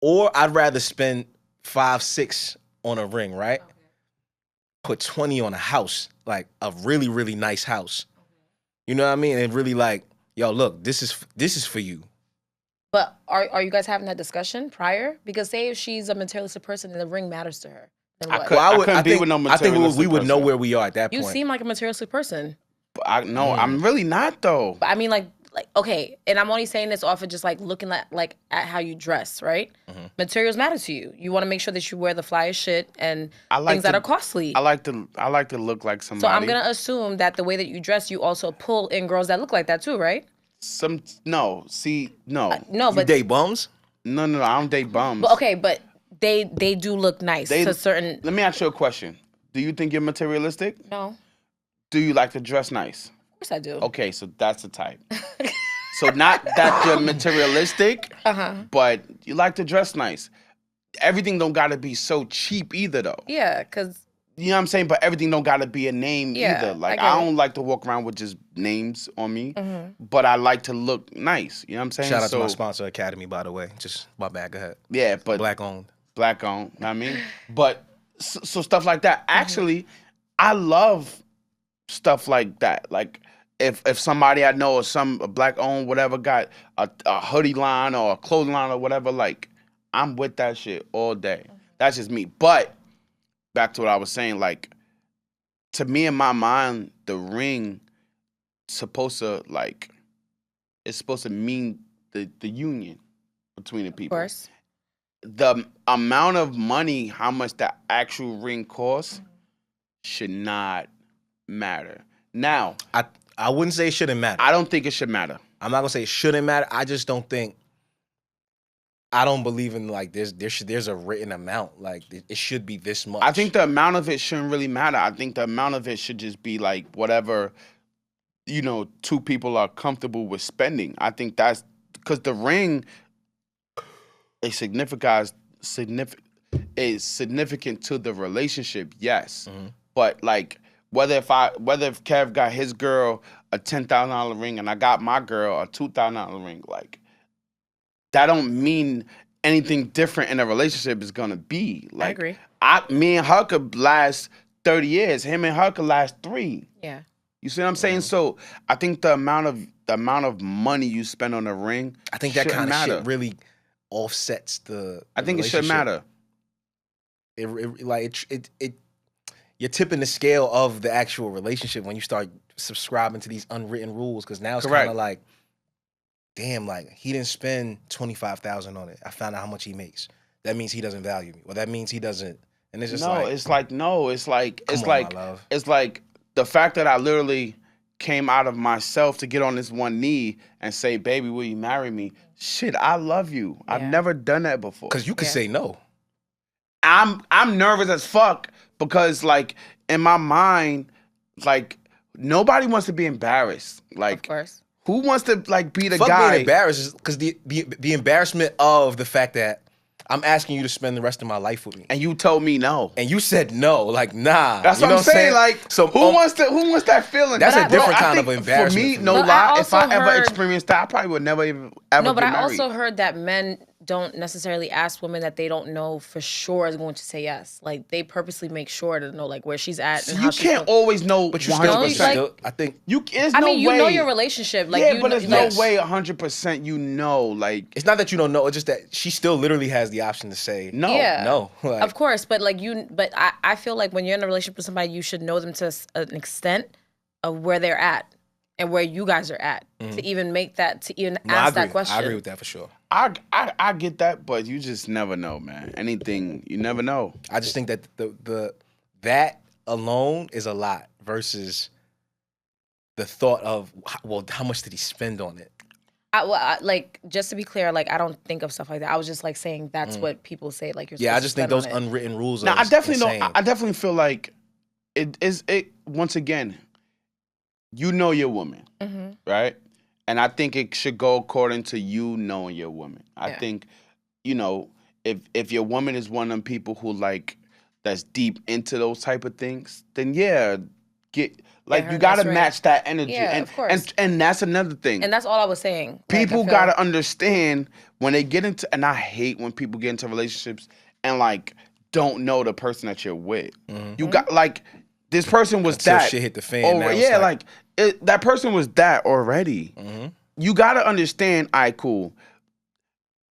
or I'd rather spend $5,000-$6,000 on a ring, right? Okay. Put $20,000 on a house, a really, really nice house. You know what I mean? And really yo, look, this is for you. But are you guys having that discussion prior? Because say if she's a materialistic person and the ring matters to her, then what? I think we would know where we are at that point. You seem like a materialistic person. But I'm really not though. But I mean, like, okay, and I'm only saying this off of just like looking at how you dress, right? Materials matter to you. You want to make sure that you wear the flyest shit and things that are costly. I like to look like somebody. So I'm gonna assume that the way that you dress, you also pull in girls that look like that too, right? No, but you date bums? No, I don't date bums. But okay, but they do look nice to certain. Let me ask you a question. Do you think you're materialistic? No. Do you like to dress nice? Of course I do. Okay, so that's the type. So not that you're materialistic, but you like to dress nice. Everything don't gotta be so cheap either, though. Yeah, because you know what I'm saying? But everything don't gotta be a name either. Like I don't like to walk around with just names on me, but I like to look nice. You know what I'm saying? Shout out to my sponsor, Academy, by the way. Just my bad, go ahead. Yeah, but black owned. Black owned, you know what I mean? But so stuff like that. Actually, I love stuff like that. Like if somebody I know or a black owned whatever got a hoodie line or a clothing line or whatever, like I'm with that shit all day. That's just me. But back to what I was saying, like to me in my mind, the ring it's supposed to mean the union between the people. Of course. The amount of money, how much the actual ring costs, should not matter. Now, I wouldn't say it shouldn't matter. I don't think it should matter. I'm not gonna say it shouldn't matter. I just don't think. I don't believe in like there's a written amount. Like it should be this much. I think the amount of it shouldn't really matter. I think the amount of it should just be like whatever, two people are comfortable with spending. I think that's because the ring is significant to the relationship, yes. But like whether if Kev got his girl a $10,000 ring and I got my girl a $2,000 ring, like that don't mean anything different in a relationship is gonna be. Like, I agree. Me and her could last 30 years. Him and her could last 3. Yeah. You see what I'm saying? So I think the amount of money you spend on a ring, I think that kind of shit really offsets the I think it should matter. You're tipping the scale of the actual relationship when you start subscribing to these unwritten rules, because now it's kind of like, damn, like he didn't spend $25,000 on it. I found out how much he makes. That means he doesn't value me. Well, that means he doesn't. And it's just it's like the fact that I literally came out of myself to get on this one knee and say, "Baby, will you marry me?" Shit, I love you. Yeah. I've never done that before. Because you could say no. I'm nervous as fuck because like in my mind, like nobody wants to be embarrassed. Like, of course. Who wants to like be the fuck guy? Being embarrassed because the embarrassment of the fact that I'm asking you to spend the rest of my life with me, and you told me no, and you said no, like nah. That's what I'm saying. Like, so who wants that feeling? That's a different kind of embarrassment. For me, no lie. If I ever experienced that, I probably would never even ever. No, but get married. I also heard that men don't necessarily ask women that they don't know for sure is going to say yes. Like they purposely make sure to know like where she's at. And you can't always know, but you still. I think you. I mean, you know your relationship. Like, yeah, but there's no way 100% you know. Like it's not that you don't know. It's just that she still literally has the option to say no. Yeah. No. Like, of course, but like but I feel like when you're in a relationship with somebody, you should know them to an extent of where they're at and where you guys are at to even make that, to even ask that question. I agree with that for sure. I get that, but you just never know, man. Anything, you never know. I just think that that alone is a lot versus the thought of, well, how much did he spend on it? Like, just to be clear, like, I don't think of stuff like that. I was just like saying that's what people say. Like, you're supposed I just think those unwritten rules. Now, I definitely know. I definitely feel like it once again. You know your woman, right? And I think it should go according to you knowing your woman. I think, if your woman is one of them people who like that's deep into those type of things, then you gotta match that energy. Yeah, and, of course. And that's another thing. And that's all I was saying. People gotta understand when they get into, and I hate when people get into relationships and like don't know the person that you're with. You got like. This person was until that. Shit hit the fan. That person was that already. You gotta understand. All right, cool.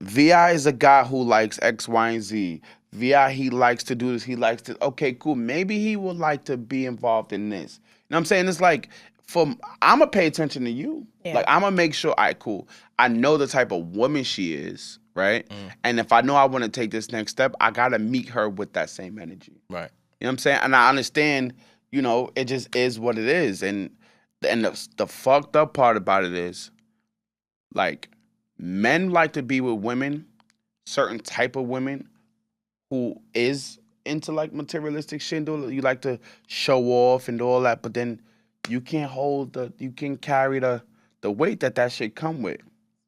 Vi is a guy who likes X, Y, and Z. Vi, he likes to do this. He likes to. Okay, cool. Maybe he would like to be involved in this. You know what I'm saying? It's like I'm gonna pay attention to you. Yeah. Like I'm gonna make sure, all right, cool. I know the type of woman she is, right? And if I know I want to take this next step, I gotta meet her with that same energy. Right. You know what I'm saying? And I understand, it just is what it is. And the fucked up part about it is, like, men like to be with women, certain type of women, who is into like materialistic shit. You like to show off and do all that, but then you can't you can carry the weight that shit come with.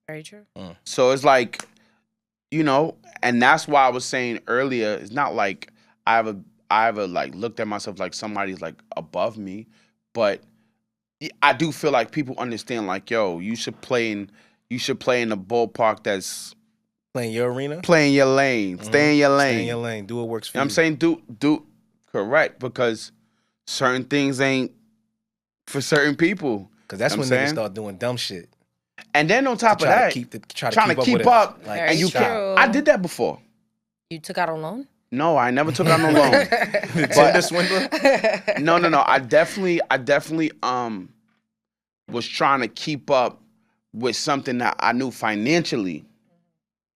Very true. So it's like, and that's why I was saying earlier, it's not like I ever like looked at myself like somebody's like above me, but I do feel like people understand like, yo, you should play in the ballpark that's Playing your arena? Playing your lane. Stay in your lane. Stay in your lane. Do what works for you. I'm saying do correct, because certain things ain't for certain people. Because that's when niggas start doing dumb shit. And then on top of that, trying to keep up. Like, and you can't. I did that before. You took out a loan? No, I never took out no loan. Tinder swindler? No. I definitely was trying to keep up with something that I knew financially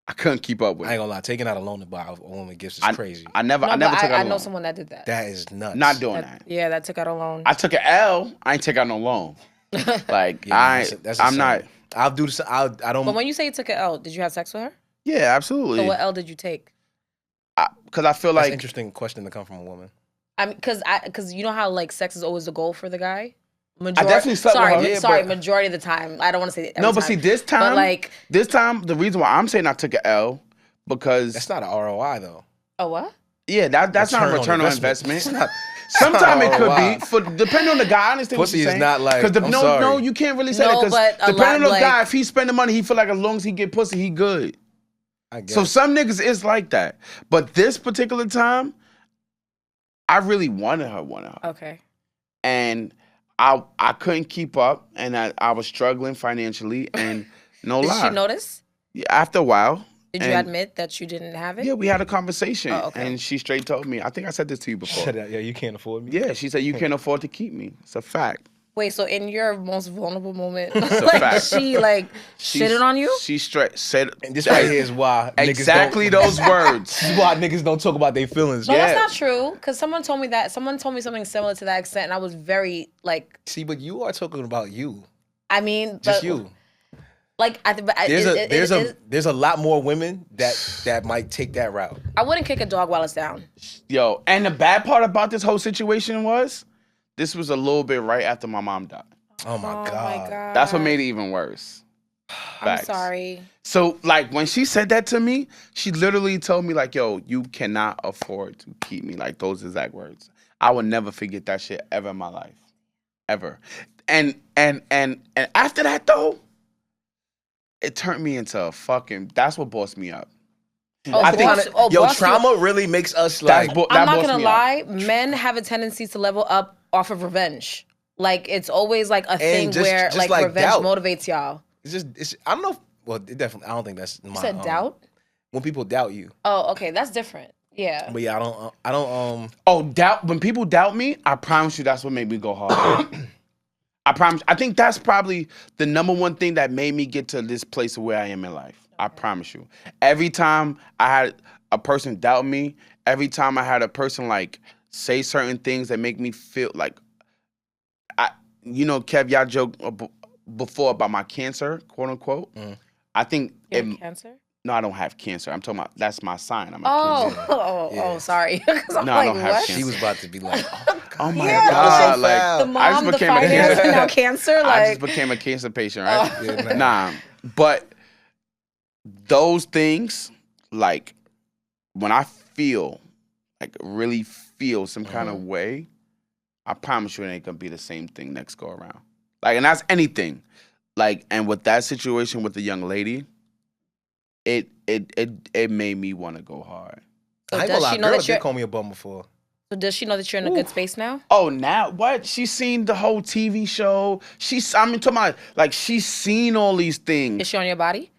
I couldn't keep up with. I ain't gonna lie, taking out a loan to buy a woman gifts is crazy. I never took out a loan. I know someone that did that. That is nuts. Not doing that. Yeah, that took out a loan. I took an L. I ain't take out no loan. Like I'm not. I'll do this. I don't. But when you say you took an L, did you have sex with her? Yeah, absolutely. So what L did you take? Because I feel That's like an interesting question to come from a woman. I mean, because you know how like sex is always the goal for the guy. I definitely slept with her. Majority of the time. I don't want to say no, but see this time, the reason why I'm saying I took an L because that's not an ROI though. Oh what? Yeah, that's not a return on investment. Sometimes it could be, depending on the guy. I understand what you're saying. Pussy is not like. No, you can't really say that because depending on the guy, if he spend the money, he feel like as long as he get pussy, he good. I guess. So some niggas is like that, but this particular time, I really wanted her. Okay. And I couldn't keep up, and I was struggling financially, and no lie. Did she notice? Yeah, after a while. Did you admit that you didn't have it? Yeah, we had a conversation, okay. And she straight told me. I think I said this to you before. Shut up. Yeah, you can't afford me. Yeah, she said you can't afford to keep me. It's a fact. Wait, so in your most vulnerable moment, she shitted on you? She straight said, and this right here is why exactly those words. This is why niggas don't talk about their feelings. No, that's not true. Because someone told me something similar to that extent, and I was very like. See, but you are talking about you. I mean, just you. Like there's a lot more women that might take that route. I wouldn't kick a dog while it's down. Yo, and the bad part about this whole situation was, this was a little bit right after my mom died. Oh my god. That's what made it even worse. I'm sorry. So like when she said that to me, she literally told me like, yo, you cannot afford to keep me. Like those exact words. I will never forget that shit ever in my life. Ever. And after that though, it turned me into a fucking, that's what bossed me up. Trauma really makes us like. I'm not gonna lie, men have a tendency to level up off of revenge. Like it's always like a thing where like revenge motivates y'all. It's I don't know. Well, it definitely. I don't think that's. You said doubt? When people doubt you. Oh, okay, that's different. Yeah. But yeah, I don't. Oh, doubt. When people doubt me, I promise you, that's what made me go hard. I promise. I think that's probably the number one thing that made me get to this place of where I am in life. I promise you. Every time I had a person doubt me, every time I had a person like say certain things that make me feel like, Kev, y'all joked before about my cancer, quote unquote. I think you have cancer? No, I don't have cancer. I'm talking about that's my sign. I'm a cancer. Oh, sorry. No, I don't have cancer. She was about to be like, oh my god, like the mom, the finance, and now cancer. Like I just became a cancer patient, right? Nah, but those things, like when I feel, like really feel some kind of way, I promise you it ain't gonna be the same thing next go around. Like, and that's anything. Like, and with that situation with the young lady, it made me want to go hard. So I ain't gonna lie, girl did call me a bum before. So does she know that you're in a good space now? Oh, now what? She's seen the whole TV show. Talking about like she's seen all these things. Is she on your body?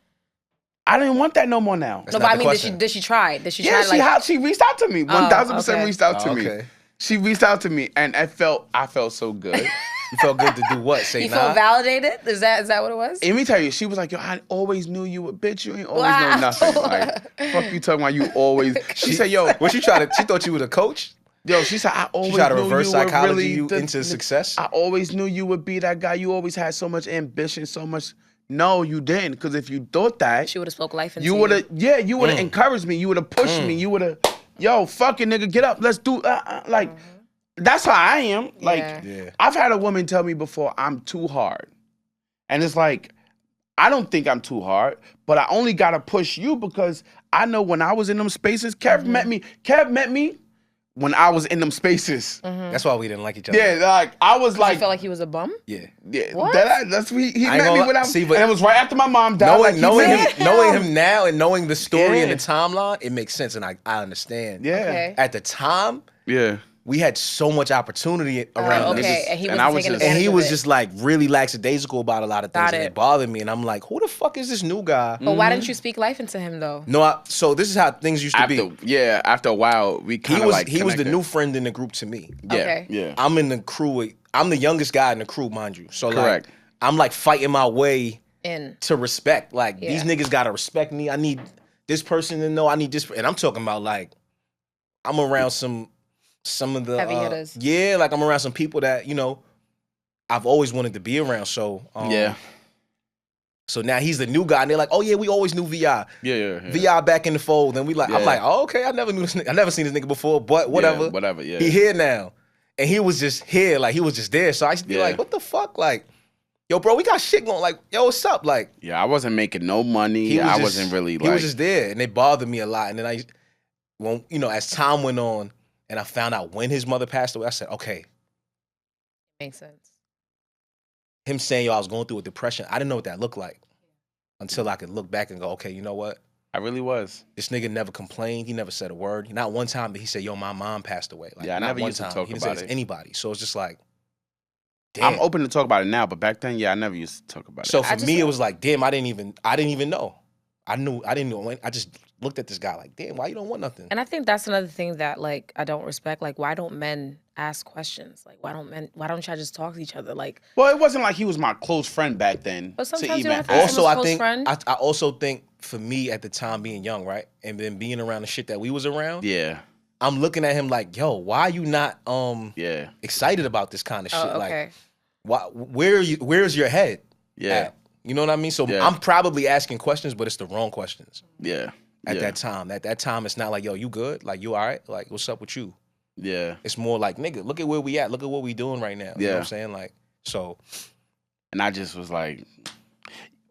I didn't want that no more now. That's but I mean, did she try? Did she try? Yeah, she reached out to me. 1,000% reached out to me. She reached out to me, and I felt so good. You felt good to do what? Say You nah? felt validated? Is that what it was? Let me tell you, she was like, yo, I always knew you were bitch. You ain't always Wow. know nothing. Like, fuck you talking about you always. She said, yo, What she thought you was a coach? Yo, she said, I always She tried to knew reverse you psychology were really you into success? I always knew you would be that guy. You always had so much ambition, so much. No, you didn't. Because if you thought that, She would have spoke life into you would have, you would have encouraged me. You would have pushed me. You would have, yo, fucking nigga, get up. Let's do, like, that's how I am. Like, Yeah. I've had a woman tell me before, I'm too hard. And it's like, I don't think I'm too hard, but I only got to push you because I know when I was in them spaces, Kev met me when I was in them spaces. That's why we didn't like each other. Yeah, like I was like, You felt like he was a bum? Yeah. What? That's he I ain't met me gonna when I see, and but it was right after my mom died. knowing Like, him now and knowing the story and Yeah. the timeline, it makes sense and I understand. Yeah. Okay. At the time, Yeah. we had so much opportunity around okay. niggas. And he And was I was taking just- advantage And he of was it. just like really lackadaisical about a lot of things Got and it. it bothered me. And I'm like, who the fuck is this new guy? But why didn't you speak life into him though? No, so this is how things used to be. After a while, we He kind of was like he was the connected. new friend in the group to me. Yeah. Okay. Yeah. I'm in the crew. I'm the youngest guy in the crew, mind you. So Correct. like, I'm like fighting my way In. to respect. Like Yeah. these niggas gotta respect me. I need this person to know. I need this, and I'm talking about like, I'm around some of the Heavy hitters. Yeah, like I'm around some people that I've always wanted to be around. So Yeah. So now he's the new guy, and they're like, oh yeah, we always knew VI. Yeah. VI back in the fold, and we like, I'm Yeah. like, oh okay, I never knew this nigga. I never seen this nigga before, but whatever. Yeah, whatever. Yeah. He here now. And he was just here, like he was just there. So I used to be Yeah. like, what the fuck? Like, yo, bro, we got shit going. Like, yo, what's up? Like, Yeah, I wasn't making no money. he was I just, wasn't really he like. was just there. And it bothered me a lot. And then as time went on and I found out when his mother passed away, I said, okay, Makes sense. him saying, yo, I was going through a depression, I didn't know what that looked like until I could look back and go, okay, you know what? I really was. This nigga never complained. He never said a word. Not one time did he say, yo, my mom passed away. Like, Yeah, I not never one used to time. talk He didn't about say this it. to anybody. So it's just like, damn. I'm open to talk about it now, but back then, yeah, I never used to talk about So it. for me, it was like, damn, I didn't even know. I didn't know. I just looked at this guy like, damn, why you don't want nothing? And I think that's another thing that like I don't respect. Like, why don't men ask questions? Like, why don't y'all just talk to each other? Like, Well, it wasn't like he was my close friend back then. But sometimes to you don't even have to ask. ask Also, I close think friend. I also think for me at the time being young, right, and then being around the shit that we was around, Yeah, I'm looking at him like, yo, why are you not yeah, excited about this kind of shit? oh, Like, okay. where's your head? yeah, at? You know what I mean? So Yeah. I'm probably asking questions, but it's the wrong questions yeah. at yeah. that time. At that time, it's not like, yo, you good? Like, you all right? Like, what's up with you? Yeah, It's more like, nigga, look at where we at. Look at what we doing right now. You know what Yeah. I'm saying? Like, so and I just was like,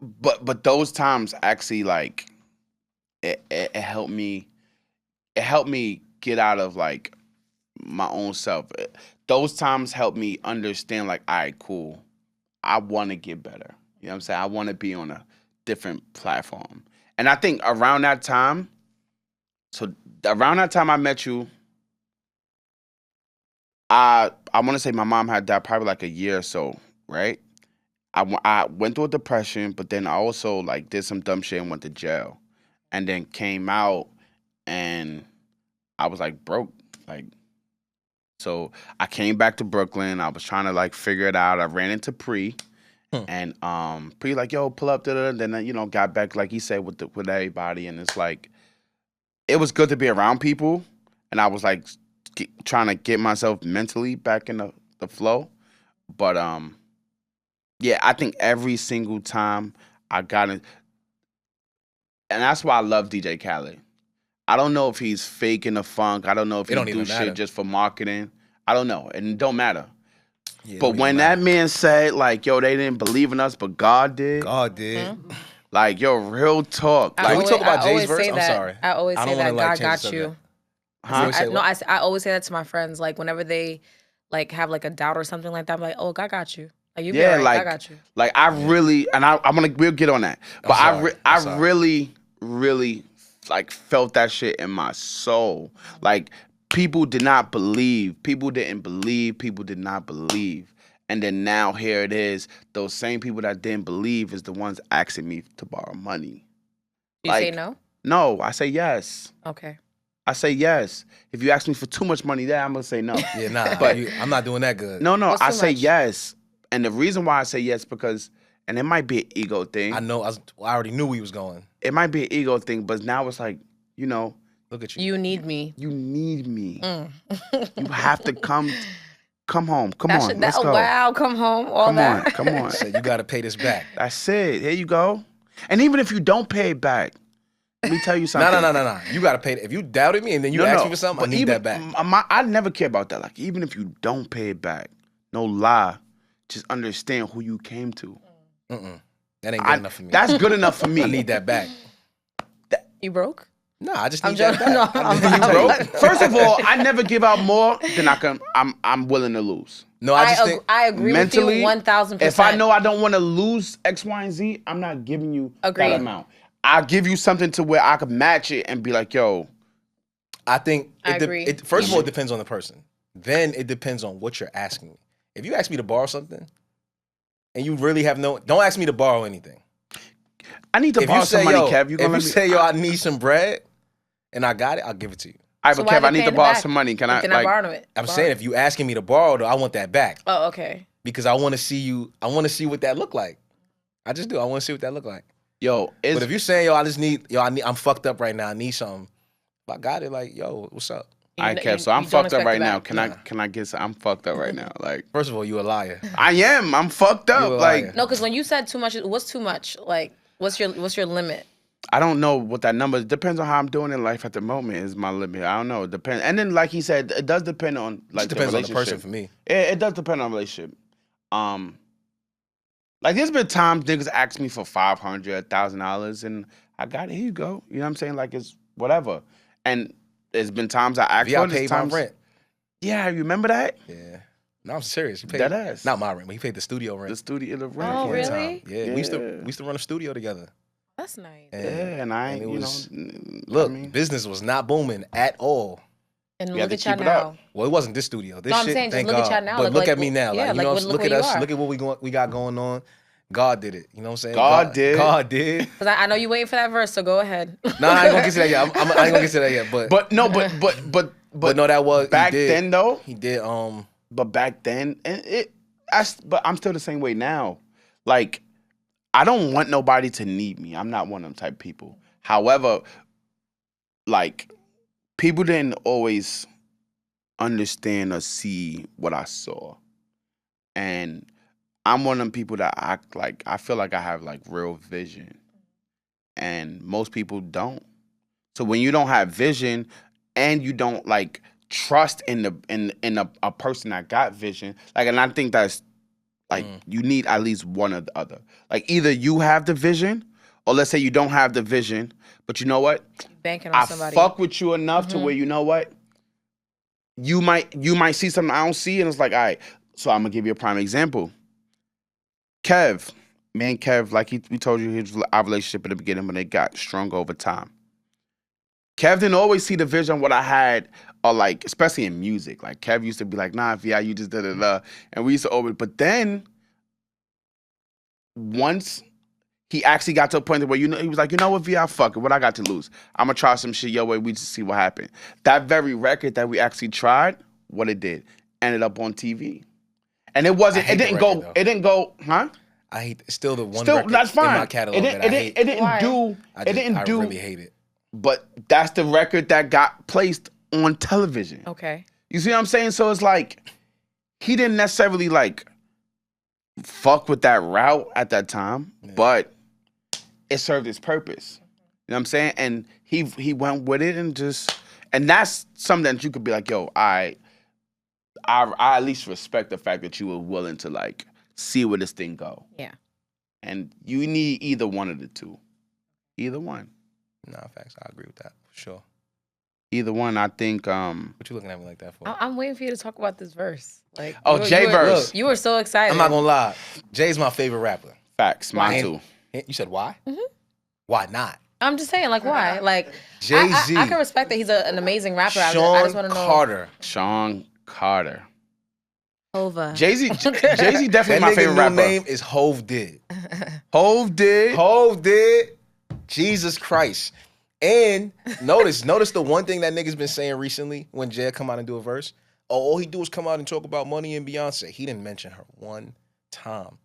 but those times actually like it helped me. It helped me get out of like my own self. Those times helped me understand like, all right, cool. I want to get better. You know what I'm saying? I want to be on a different platform. And I think around that time I met you, I want to say my mom had died probably like a year or so, right? I went through a depression, but then I also like did some dumb shit and went to jail. And then came out and I was like broke. Like, so I came back to Brooklyn. I was trying to like figure it out. I ran into Pre. And Pre like, yo, pull up, then got back like he said with everybody, and it's like it was good to be around people, and I was like trying to get myself mentally back in the flow, but yeah, I think every single time I got it, and that's why I love DJ Khaled. I don't know if he's faking the funk. I don't know if he do shit just for marketing. I don't know, and it don't matter. yeah, But when that man said, like, yo, they didn't believe in us, but God did. God did. Like, yo, real talk. Can we talk about Jay's always verse? say I'm that. sorry. I always I say don't that wanna, like, God change got the you. subject. Huh? I always say that to my friends. Like whenever they like have like a doubt or something like that, I'm like, oh, God got you. Like you be Yeah, all right. like, God got you. like I really, and we'll get on that. But I sorry. really like felt that shit in my soul. Like people did not believe. People didn't believe. People did not believe. And then now here it is. Those same people that didn't believe is the ones asking me to borrow money. You say no? No, I say yes. Okay. I say yes. If you ask me for too much money, then I'm gonna say no. Yeah, nah, But- I'm not doing that good. No, What's I too say much? yes. And the reason why I say yes because, and it might be an ego thing. I know. I already knew he was going. It might be an ego thing, but now it's like, you know. Look at you. You need me. You need me. You have to come home. Come on, let's go. Wow, come home. All that. Come on. So you got to pay this back. That's it. Here you go. And even if you don't pay it back, let me tell you something. No. You got to pay it. If you doubted me and then you asked me for something, I need that back. I never care about that. Like, even if you don't pay it back, no lie, just understand who you came to. That ain't good enough for me. That's good enough for me. I need that back. You broke? No, I just need that back. No, You broke? First of all, I never give out more than I'm willing to lose. No, I just think I agree mentally, with you 1,000%. If I know I don't want to lose X, Y, and Z, I'm not giving you Agreed. that amount. I'll give you something to where I could match it and be like, yo. I think I agree. First of all, it depends on the person. Then it depends on what you're asking me. If you ask me to borrow something and you really have don't ask me to borrow anything. I need to borrow some money, Kev. If you say, yo, I need some bread and I got it, I'll give it to you. All right, but Kev, I need to borrow some money. Can I borrow it? I'm saying if you asking me to borrow, though, I want that back. Oh, okay. Because I want to see you. I want to see what that look like. I just do. I want to see what that look like. Yo, but if you're saying, I'm fucked up right now. I need something. If I got it, like, yo, what's up? All right, Kev. So I'm fucked up right now. Can I get some? I'm fucked up right now. Like, first of all, you a liar. I am. I'm fucked up. Like, no, because when you said too much, what's too much? Like, what's your limit? I don't know what that number is. Depends on how I'm doing in life at the moment is my limit. I don't know. It depends. And then, like he said, it does depend on like depends the on the person for me. It does depend on the relationship. Like there's been times niggas ask me for $500, $1,000, and I got it. Here you go. You know what I'm saying? Like it's whatever. And there's been times I asked for. I paid my rent. Yeah, you remember that? Yeah. No, I'm serious. You paid that ass. Not my rent, but he paid the studio rent. The rent. Oh, really? Yeah. We used to run a studio together. That's nice. And I, look, business was not booming at all. And look at y'all now. Well, it wasn't this studio. This I'm shit, saying, thank just look God. at y'all now. But look at me now. Yeah, look at us. Look at what we got going on. God did it. You know what I'm saying? God did. God did. Because I know you waiting for that verse, so go ahead. No, I ain't gonna get to that yet. I ain't gonna get to that yet. But no, but no, that was back then though. He did. But back then, and but I'm still the same way now. Like, I don't want nobody to need me. I'm not one of them type of people. However, like, people didn't always understand or see what I saw. And I'm one of them people that act like, I feel like I have like real vision. And most people don't. So when you don't have vision and you don't like trust in a person that got vision, like, and I think that's like you need at least one or the other. Like either you have the vision, or let's say you don't have the vision, but you know what? Banking on somebody. I fuck with you enough to where you know what? You might see something I don't see, and it's like, all right. So I'm gonna give you a prime example. Kev, like we told you, our relationship in the beginning when it got stronger over time. Kev didn't always see the vision what I had, or like, especially in music. Like Kev used to be like, nah, VI, you just da-da-da. And we used to over, but then once he actually got to a point where, he was like, you know what, VI, fuck it, what I got to lose? I'm gonna try some shit your way, we just see what happened. That very record that we actually tried, what it did, ended up on TV. And it didn't go, huh? I hate still the one still, record that's fine. In my catalog that I hate. I really hate it. But that's the record that got placed on television. Okay. You see what I'm saying? So it's like, he didn't necessarily like fuck with that route at that time, but it served its purpose. You know what I'm saying? And he went with it and that's something that you could be like, yo, I at least respect the fact that you were willing to like see where this thing go. Yeah. And you need either one of the two. Either one. Nah, facts. I agree with that for sure. Either one, I think. What you looking at me like that for? I'm waiting for you to talk about this verse. Like, Jay verse. You were so excited. I'm not gonna lie. Jay's my favorite rapper. Facts, mine too. You said why? Mm-hmm. Why not? I'm just saying, like, why? Like, Jay-Z. I can respect that he's an amazing rapper. I just want to know. Sean Carter. Hova. Jay-Z definitely my favorite rapper. New name is Hove did. Hove did. Jesus Christ. And notice the one thing that niggas been saying recently when Jay come out and do a verse. Oh, all he do is come out and talk about money and Beyonce. He didn't mention her one time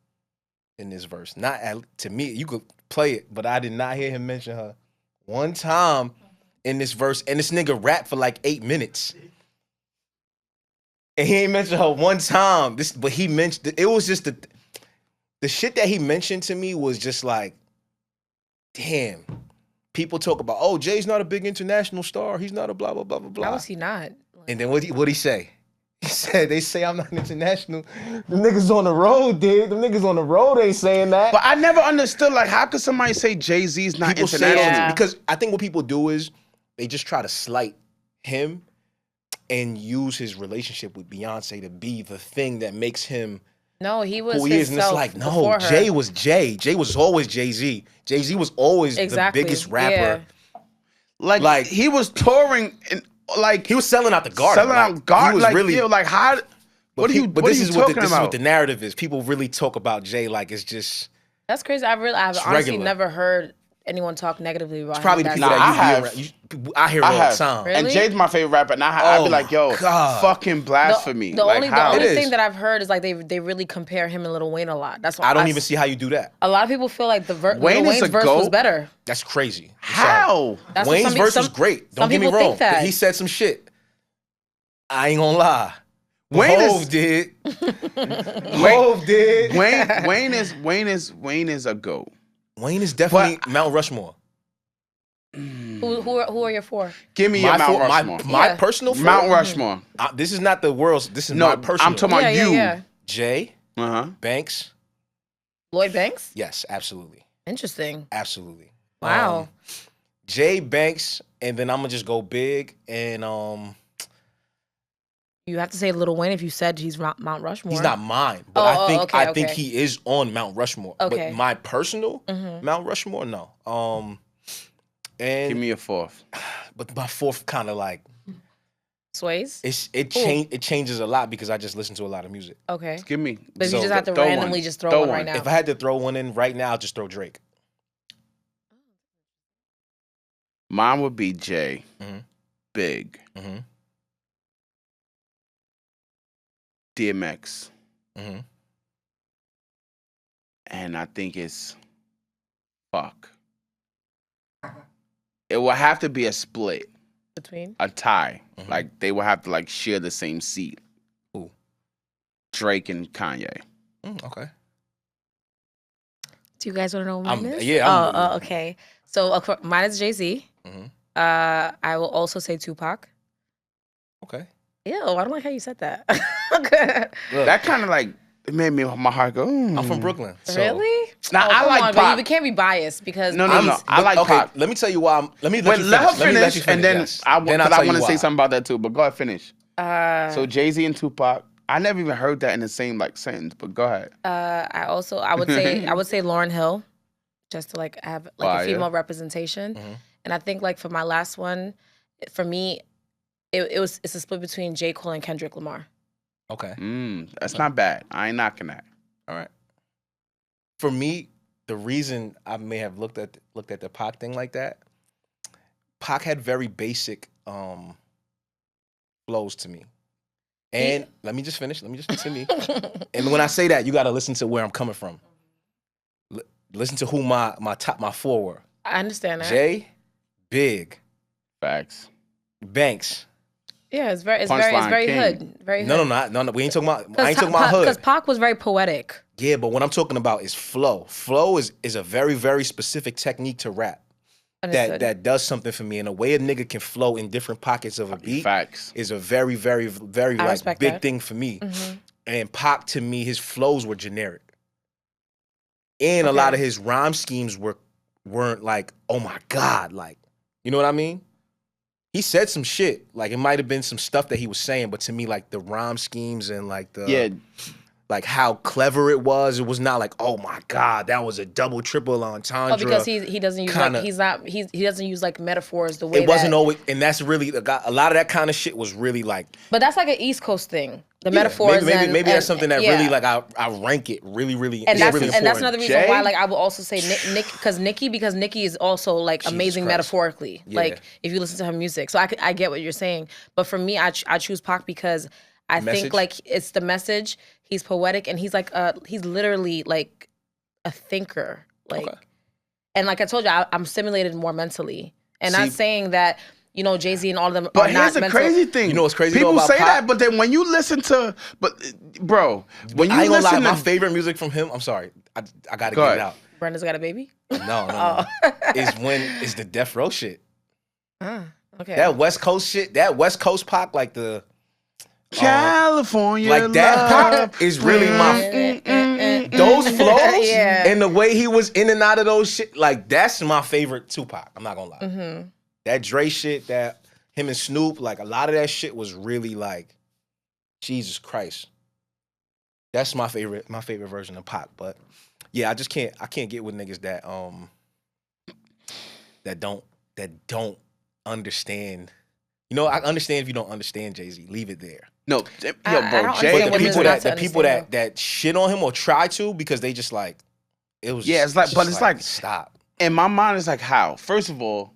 in this verse. To me, you could play it, but I did not hear him mention her one time in this verse. And this nigga rapped for like 8 minutes. And he ain't mentioned her one time. But he mentioned, it was just the shit that he mentioned to me was just like, damn. People talk about, oh, Jay's not a big international star. He's not a blah, blah, blah, blah, blah. How is he not? And then what'd he say? He said, they say I'm not international. The niggas on the road, dude. The niggas on the road ain't saying that. But I never understood, like, how could somebody say Jay-Z's not people international? Say, because I think what people do is they just try to slight him and use his relationship with Beyonce to be the thing that makes him No, he was who he is. And it's like, no, Jay was Jay. Jay was always Jay-Z. Jay-Z was always the biggest rapper. Yeah. Like he was touring and like he was selling out the garden. Selling out garden. He was like, really, you know, like how what are you but what this are you is talking this about? is what the narrative is. People really talk about Jay like it's just That's crazy. I've honestly regular. Never heard anyone talk negatively about him. Probably the people that you be around. I hear it all the time. Really? And Jay's my favorite rapper, and I'd be like, yo, fucking blasphemy. The like, only thing that I've heard is like they really compare him and Lil Wayne a lot. That's why I don't even see how you do that. A lot of people feel like Lil Wayne's verse goat? was better. That's crazy. How? Wayne's verse was great. Don't get me wrong. He said some shit. I ain't gonna lie. Hove did. Hove did. Wayne is a goat. Wayne is definitely Mount Rushmore. Who are your four? Give me your Mount Rushmore. My personal four? Mount Rushmore. This is not the world's. This is my personal. I'm talking about you. Yeah. Jay. Banks. Lloyd Banks? Yes, absolutely. Interesting. Absolutely. Wow. Jay, Banks, and then I'm gonna just go big and You have to say Lil Wayne if you said he's Mount Rushmore. He's not mine, but I think he is on Mount Rushmore. Okay. But my personal Mount Rushmore, no. And give me a fourth. But my fourth kind of like sways. It changes a lot because I just listen to a lot of music. Okay. Just give me. But you just have to randomly just throw one right now. If I had to throw one in right now, I'll just throw Drake. Mine would be Jay. Big. DMX. And I think it's fuck. It will have to be a split. Between? A tie. Like they will have to like share the same seat. Who? Drake and Kanye. Okay. Do you guys want to know what mine is? Yeah. Okay. So mine is Jay-Z. I will also say Tupac. Okay. Ew, I don't like how you said that. Okay. That kind of like it made my heart go. I'm from Brooklyn. So. Really? Now I like Pac. But you can't be biased because no. I like Pac. Let me tell you why. Let me let you finish. And then yes. I want to say something about that too. But go ahead, finish. So Jay-Z and Tupac. I never even heard that in the same like sentence. But go ahead. I would say Lauryn Hill, just to like have like a female representation. And I think like for my last one, for me, it's a split between J. Cole and Kendrick Lamar. Okay. That's not bad. I ain't knocking that. All right. For me, the reason I may have looked at the Pac thing like that, Pac had very basic flows to me. And let me just finish. Let me just continue. And when I say that, you got to listen to where I'm coming from. Listen to who my four were. I understand that. Jay, Big, Facts. Banks. Yeah, it's very hood. Very hood. No. We ain't talking about. I ain't talking about hood. Because Pac was very poetic. Yeah, but what I'm talking about is flow. Flow is a very, very specific technique to rap. That does something for me. And the way a nigga can flow in different pockets of a beat is a very, very, very like big thing for me. And Pac, to me, his flows were generic. And a lot of his rhyme schemes weren't like, oh my God, like, you know what I mean? He said some shit. Like, it might have been some stuff that he was saying, but to me, like, the rhyme schemes and, like, like, how clever it was not like, oh, my God, that was a double, triple entendre. Oh, because he doesn't use, he doesn't use, like, metaphors the way it wasn't always, and that's really, a lot of that kind of shit was really, like. But that's, like, an East Coast thing. The metaphors maybe that's something that really, like, I rank it really, really, and that's another reason why, like, I would also say Nick, because Nicki is also, like, amazing metaphorically. Yeah. Like, if you listen to her music. So I get what you're saying. But for me, I choose Pac because I think like it's the message. He's poetic, and he's like he's literally like a thinker. Like, and like I told you, I'm stimulated more mentally, and not saying that. You know, Jay-Z and all of them but are not here's the crazy thing. You know what's crazy People about say Pac? that, but then when you listen to, bro, when you I ain't gonna lie, listen my to favorite music from him, I'm sorry, I gotta get it out. Brenda's Got a Baby? No. Is the Death Row shit. Okay. That West Coast shit, that West Coast Pac, like the California, like that Pac is really my those flows and the way he was in and out of those shit. Like that's my favorite Tupac. I'm not gonna lie. That Dre shit, that him and Snoop, like a lot of that shit was really like, Jesus Christ. That's my favorite version of Pac. But yeah, I can't get with niggas that don't understand. You know, I understand if you don't understand Jay-Z. Leave it there. No, yo, bro, Jay, the people that shit on him or try to because they just like it was. Yeah, it's like stop. In my mind, it's like how. First of all,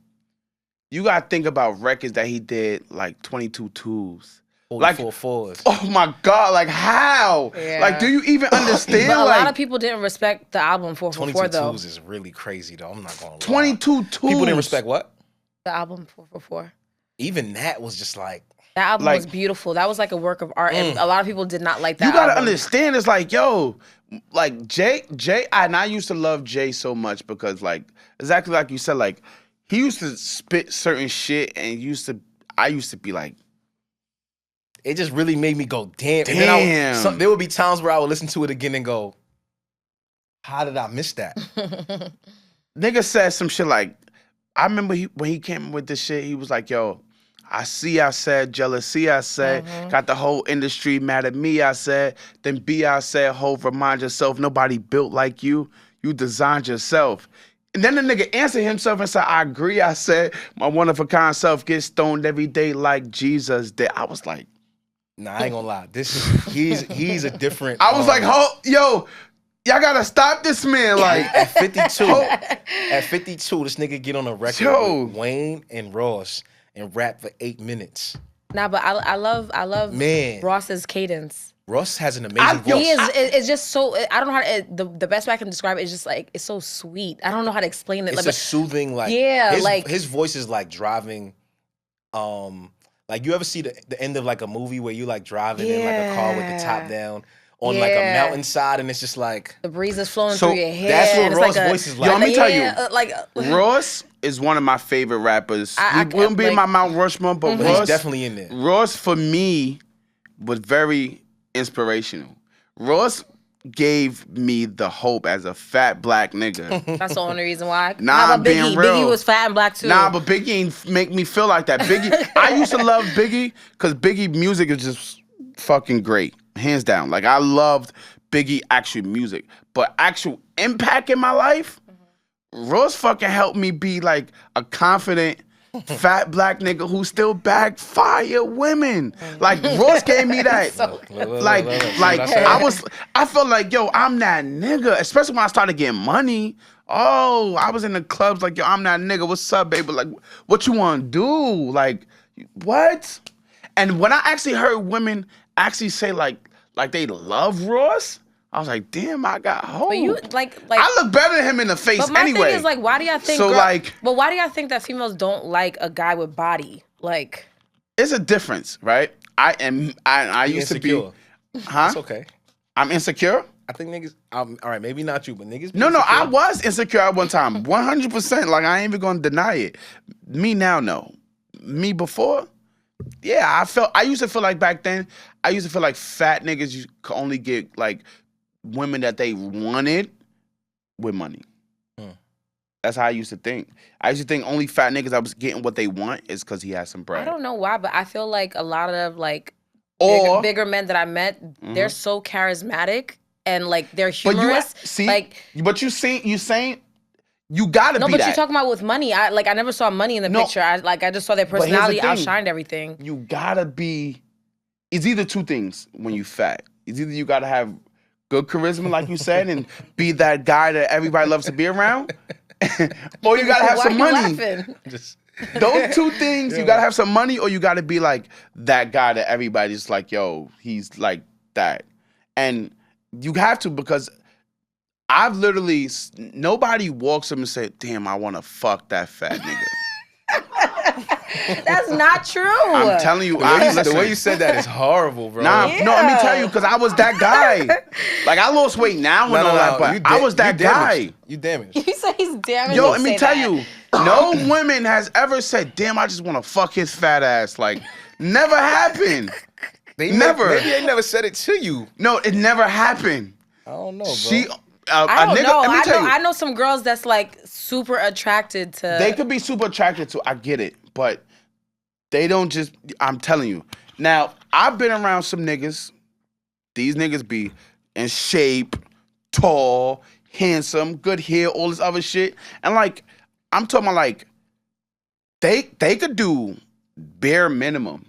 you gotta think about records that he did like 22 twos. 44 fours. Oh my God, like how? Yeah. Like, do you even understand? But a like, lot of people didn't respect the album 444 though. 22 twos is really crazy though. I'm not gonna lie. 22 twos. People didn't respect what? The album 444. Even that was just like. That album was beautiful. That was like a work of art, and a lot of people did not like that. You gotta album. understand. It's like, yo, like Jay, and I used to love Jay so much because, like, exactly like you said, like he used to spit certain shit, and I used to be like, it just really made me go, damn. And then there would be times where I would listen to it again and go, how did I miss that? Nigga said some shit like, I remember when he came with this shit, he was like, yo. I said, jealousy, I said, got the whole industry mad at me, I said, then B, I said, Hov, remind yourself, nobody built like you designed yourself. And then the nigga answered himself and said, I agree, I said, my one-of-a-kind self gets stoned every day like Jesus did. I was like. Nah, I ain't gonna lie, he's a different. I was like, yo, y'all gotta stop this man, like. At 52, this nigga get on a record with Wayne and Ross. And rap for 8 minutes. Nah, but I love Ross's cadence. Ross has an amazing voice. It's just so, I don't know how to, the best way I can describe it is just like, it's so sweet. I don't know how to explain it. It's like, a soothing, like, his voice is like driving, like you ever see the end of like a movie where you like driving in like a car with the top down on like a mountainside and it's just like. The breeze is flowing through your hair. That's what Ross' voice is like. Yo, let me tell you, Ross is one of my favorite rappers. He wouldn't be in my Mount Rushmore, but Ross he's definitely in there. Ross for me was very inspirational. Ross gave me the hope as a fat black nigga. That's the only reason why. Nah, I'm being real. Biggie was fat and black too. Nah, but Biggie ain't make me feel like that. Biggie, I used to love Biggie because Biggie music is just fucking great, hands down. Like I loved Biggie actual music, but actual impact in my life. Ross fucking helped me be like a confident, fat black nigga who still bag fire women. Like Ross gave me that. I felt like, yo, I'm that nigga. Especially when I started getting money. Oh, I was in the clubs like, yo, I'm that nigga. What's up, baby? Like, what you want to do? Like, what? And when I actually heard women actually say like they love Ross. I was like, damn, I got hope. But you like I look better than him in the face but my anyway. thing is like, why do y'all think? But why do y'all think that females don't like a guy with body? Like, it's a difference, right? I used to be, huh? It's okay. I'm insecure. I think niggas. All right, maybe not you, but niggas. No, I was insecure at one time, 100%. Like I ain't even gonna deny it. Me now, no. Me before. Yeah, I used to feel like back then. I used to feel like fat niggas you could only get like. Women that they wanted with money. That's how I used to think. I used to think only fat niggas I was getting what they want is because he had some bread. I don't know why, but I feel like a lot of like bigger men that I met, they're so charismatic and like they're humorous. But you saying you gotta be that. No, but you're talking about with money. I never saw money in the picture. I just saw their personality outshined everything. You gotta be. It's either two things when you fat. It's either you gotta have good charisma, like you said, and be that guy that everybody loves to be around, or you gotta have some money. Those two things, you gotta have some money, or you gotta be like that guy that everybody's like, yo, he's like that. And you have to, because I've literally, nobody walks up and say, damn, I wanna fuck that fat nigga. That's not true. I'm telling you, the way you said that is horrible, bro. No, let me tell you, because I was that guy. Like, I lost weight now and all that, but I was that guy. You damaged. You say he's damaged. Yo, let me tell you, no woman has ever said, damn, I just want to fuck his fat ass. Like, never happened. Never. Maybe they never said it to you. No, it never happened. I don't know, bro. I don't know. I know some girls that's like super attracted to. They could be super attracted to. I get it, but they don't just. I'm telling you. Now, I've been around some niggas. These niggas be in shape, tall, handsome, good hair, all this other shit, and like, I'm talking about like, they could do bare minimum.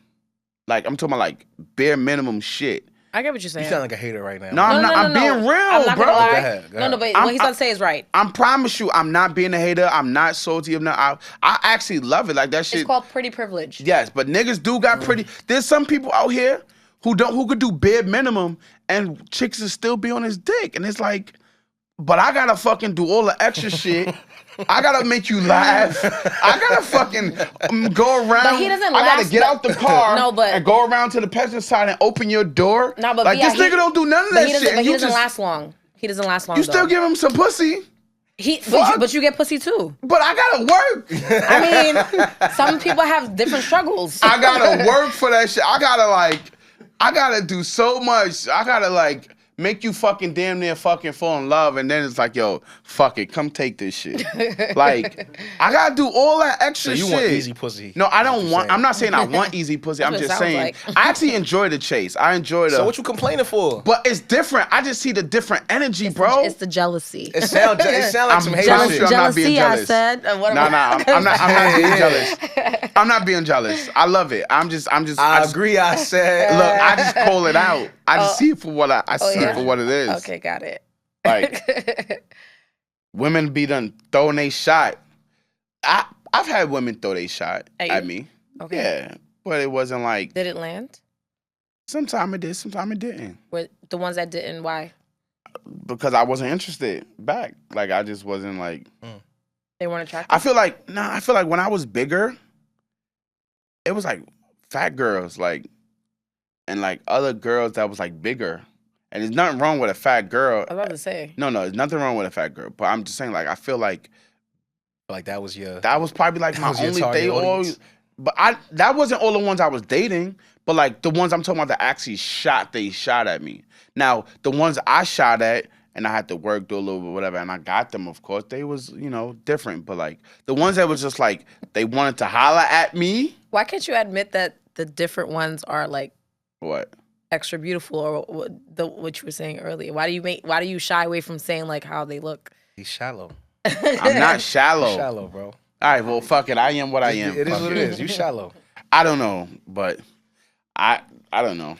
Like, I'm talking about like bare minimum shit. I get what you're saying. You sound like a hater right now. No, I'm not. I'm being real, bro. Go ahead. No, but what he's about to say is right. I promise you, I'm not being a hater. I'm not salty. I actually love it. Like, that shit. It's called pretty privilege. Yes, but niggas do got pretty. There's some people out here who could do bare minimum, and chicks will still be on his dick, and it's like, but I gotta fucking do all the extra shit. I gotta make you laugh. I gotta fucking go around. But he doesn't I gotta last, get out the car and go around to the passenger side and open your door. No, but like, this nigga don't do none of that shit. But he doesn't last long. He doesn't last long. You still give him some pussy. But you get pussy too. But I gotta work. I mean, some people have different struggles. I gotta work for that shit. I gotta do so much. I gotta like make you fucking damn near fucking fall in love, and then it's like, yo, fuck it, come take this shit. Like, I gotta do all that extra shit. So you want easy pussy? No, I don't want. I'm not saying I want easy pussy. I'm just saying like. I actually enjoy the chase. I enjoy the. So what you complaining for? But it's different. I just see the different energy, bro. It's the jealousy. It sound like some hater shit. I'm not being jealous. I said. I'm not being jealous. I'm not being jealous. I love it. I agree. I said. Look, I just call it out. I just see it for what I see it for what it is. Okay, got it. Like, women be done throwing a shot. I've had women throw their shot at me. Okay. Yeah, but it wasn't like. Did it land? Sometimes it did. Sometimes it didn't. Were the ones that didn't? Why? Because I wasn't interested back. Like, I just wasn't like. They weren't attracted. I feel like when I was bigger, it was like fat girls, like, and like other girls that was like bigger. And there's nothing wrong with a fat girl. I was about to say. No, there's nothing wrong with a fat girl. But I'm just saying, like, I feel like that was probably like my only date. But that wasn't all the ones I was dating. But like the ones I'm talking about that actually they shot at me. Now, the ones I shot at and I had to work, do a little bit, whatever, and I got them, of course, they was, different. But like the ones that was just like, they wanted to holler at me. Why can't you admit that the different ones are like. What? Extra beautiful, or what you were saying earlier? Why do you shy away from saying like how they look? He's shallow. I'm not shallow. You're shallow, bro. All right, well, fuck it. I am what I am. It is what it is. You shallow. I don't know, but I don't know.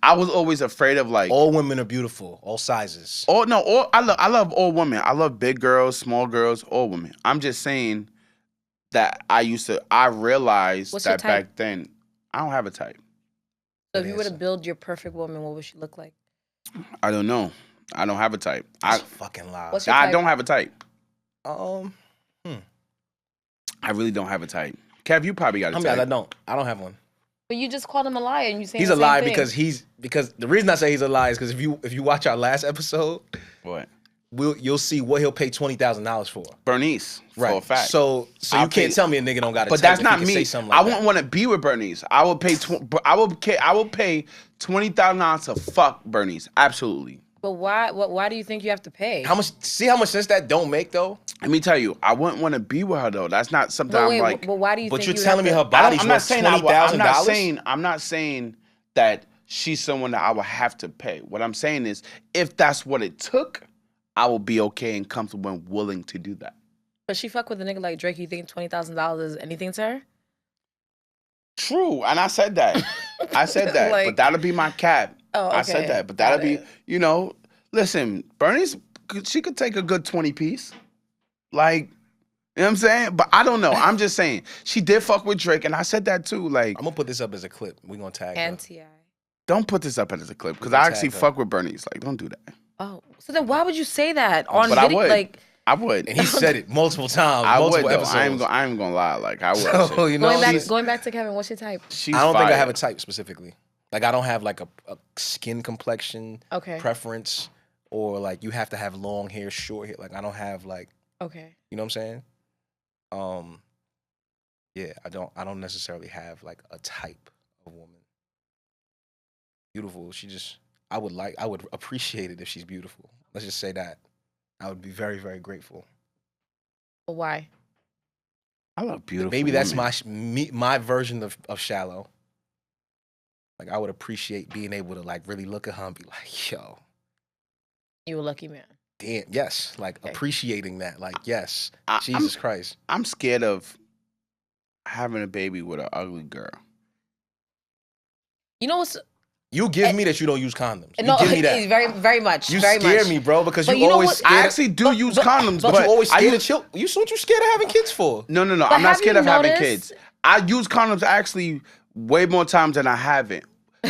I was always afraid of like all women are beautiful, all sizes. I love all women. I love big girls, small girls, all women. I'm just saying that I realized that back then I don't have a type. So if you were to build your perfect woman, what would she look like? I don't know. I don't have a type. That's fucking lie. I don't have a type. I really don't have a type. Kev, you probably got a type. I don't have one. But you just called him a liar, and you saying he's a liar because the reason I say he's a liar is because if you watch our last episode, what? You'll see what he'll pay $20,000 for. Bernice, right? For a fact. So you can't tell me a nigga don't got a but type. But that's not me. I wouldn't want to be with Bernice. I would pay. I will pay $20,000 to fuck Bernice. Absolutely. But why? Why do you think you have to pay? How much? See how much sense that don't make though. Let me tell you, I wouldn't want to be with her though. That's not something I'm like. But why do you? But think you're telling me her body's worth $20,000. I'm not saying that she's someone that I would have to pay. What I'm saying is, if that's what it took, I will be okay and comfortable and willing to do that. But she fuck with a nigga like Drake. You think $20,000 is anything to her? True, and I said that. Like, but that'll be my cap. Oh, okay. I said that, but that'll be, listen, Bernice, she could take a good 20 piece. Like, You know what I'm saying? But I don't know. I'm just saying. She did fuck with Drake, and I said that too. Like, I'm gonna put this up as a clip. We're gonna tag her. Anti. Don't put this up as a clip because I actually fuck with Bernice. Like, don't do that. Oh, so then why would you say that on But video? I would. And he said it multiple times. I multiple would though. episodes. I ain't gonna lie. Like, I would. So, you know, going back to Kevin, what's your type? I don't think I have a type specifically. Like, I don't have like a skin complexion preference, or like you have to have long hair, short hair. Like, I don't have like. Okay. You know what I'm saying? Yeah, I don't necessarily have like a type of woman. Beautiful. I would appreciate it if she's beautiful. Let's just say that. I would be very, very grateful. But why? I love beautiful. Maybe women. that's my version of shallow. Like, I would appreciate being able to like really look at her and be like, yo. You a lucky man. Damn, yes. Like appreciating that. Like, yes. Jesus Christ. I'm scared of having a baby with an ugly girl. You know what's... You give me that you don't use condoms. You no, give me that. Very, very much. You very scare much. me, bro, because but you always what? scared. I actually do use condoms, but you always scared of children. What you scared of having kids for? No. But I'm not scared of having noticed... kids. I use condoms actually way more times than I haven't.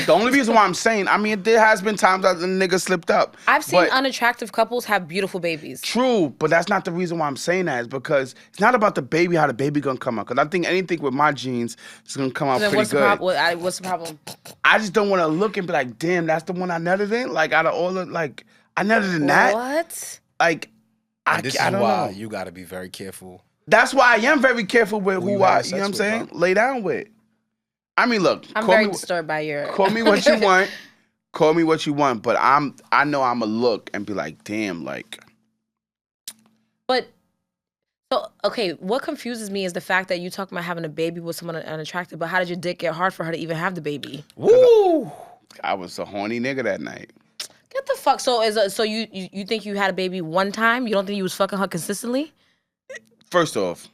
The only reason why I'm saying, I mean, there has been times that the nigga slipped up. I've seen unattractive couples have beautiful babies. True, but that's not the reason why I'm saying that. It's because it's not about the baby, how the baby gonna come out. Because I think anything with my genes is gonna come out pretty good. What's the problem? I just don't want to look and be like, damn, that's the one I nutted in. Like, out of all the, like, I nutted in that. What? Like, I don't know. You got to be very careful. That's why I am very careful with who you know what I'm saying? Lay down with. I mean, look. I'm very disturbed by your... Call me what you want. Call me what you want. But I know I'm going to look and be like, damn, like. But, so, okay, what confuses me is the fact that you talking about having a baby with someone unattractive, but how did your dick get hard for her to even have the baby? Woo! I was a horny nigga that night. Get the fuck. So you think you had a baby one time? You don't think you was fucking her consistently? First off,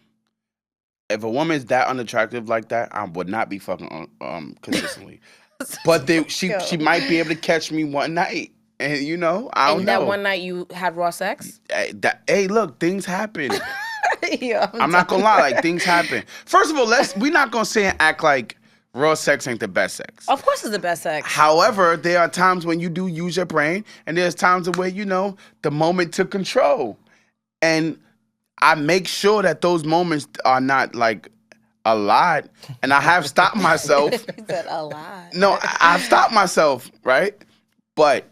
if a woman is that unattractive like that, I would not be fucking consistently. But she might be able to catch me one night, and you know, I don't know. And that one night you had raw sex? Hey, look, things happen. Yeah, I'm not gonna lie, like things happen. First of all, we're not gonna say and act like raw sex ain't the best sex. Of course, it's the best sex. However, there are times when you do use your brain, and there's times where you know the moment took control, and I make sure that those moments are not like a lot, and I have stopped myself. He said a lot. No, I've stopped myself, right? But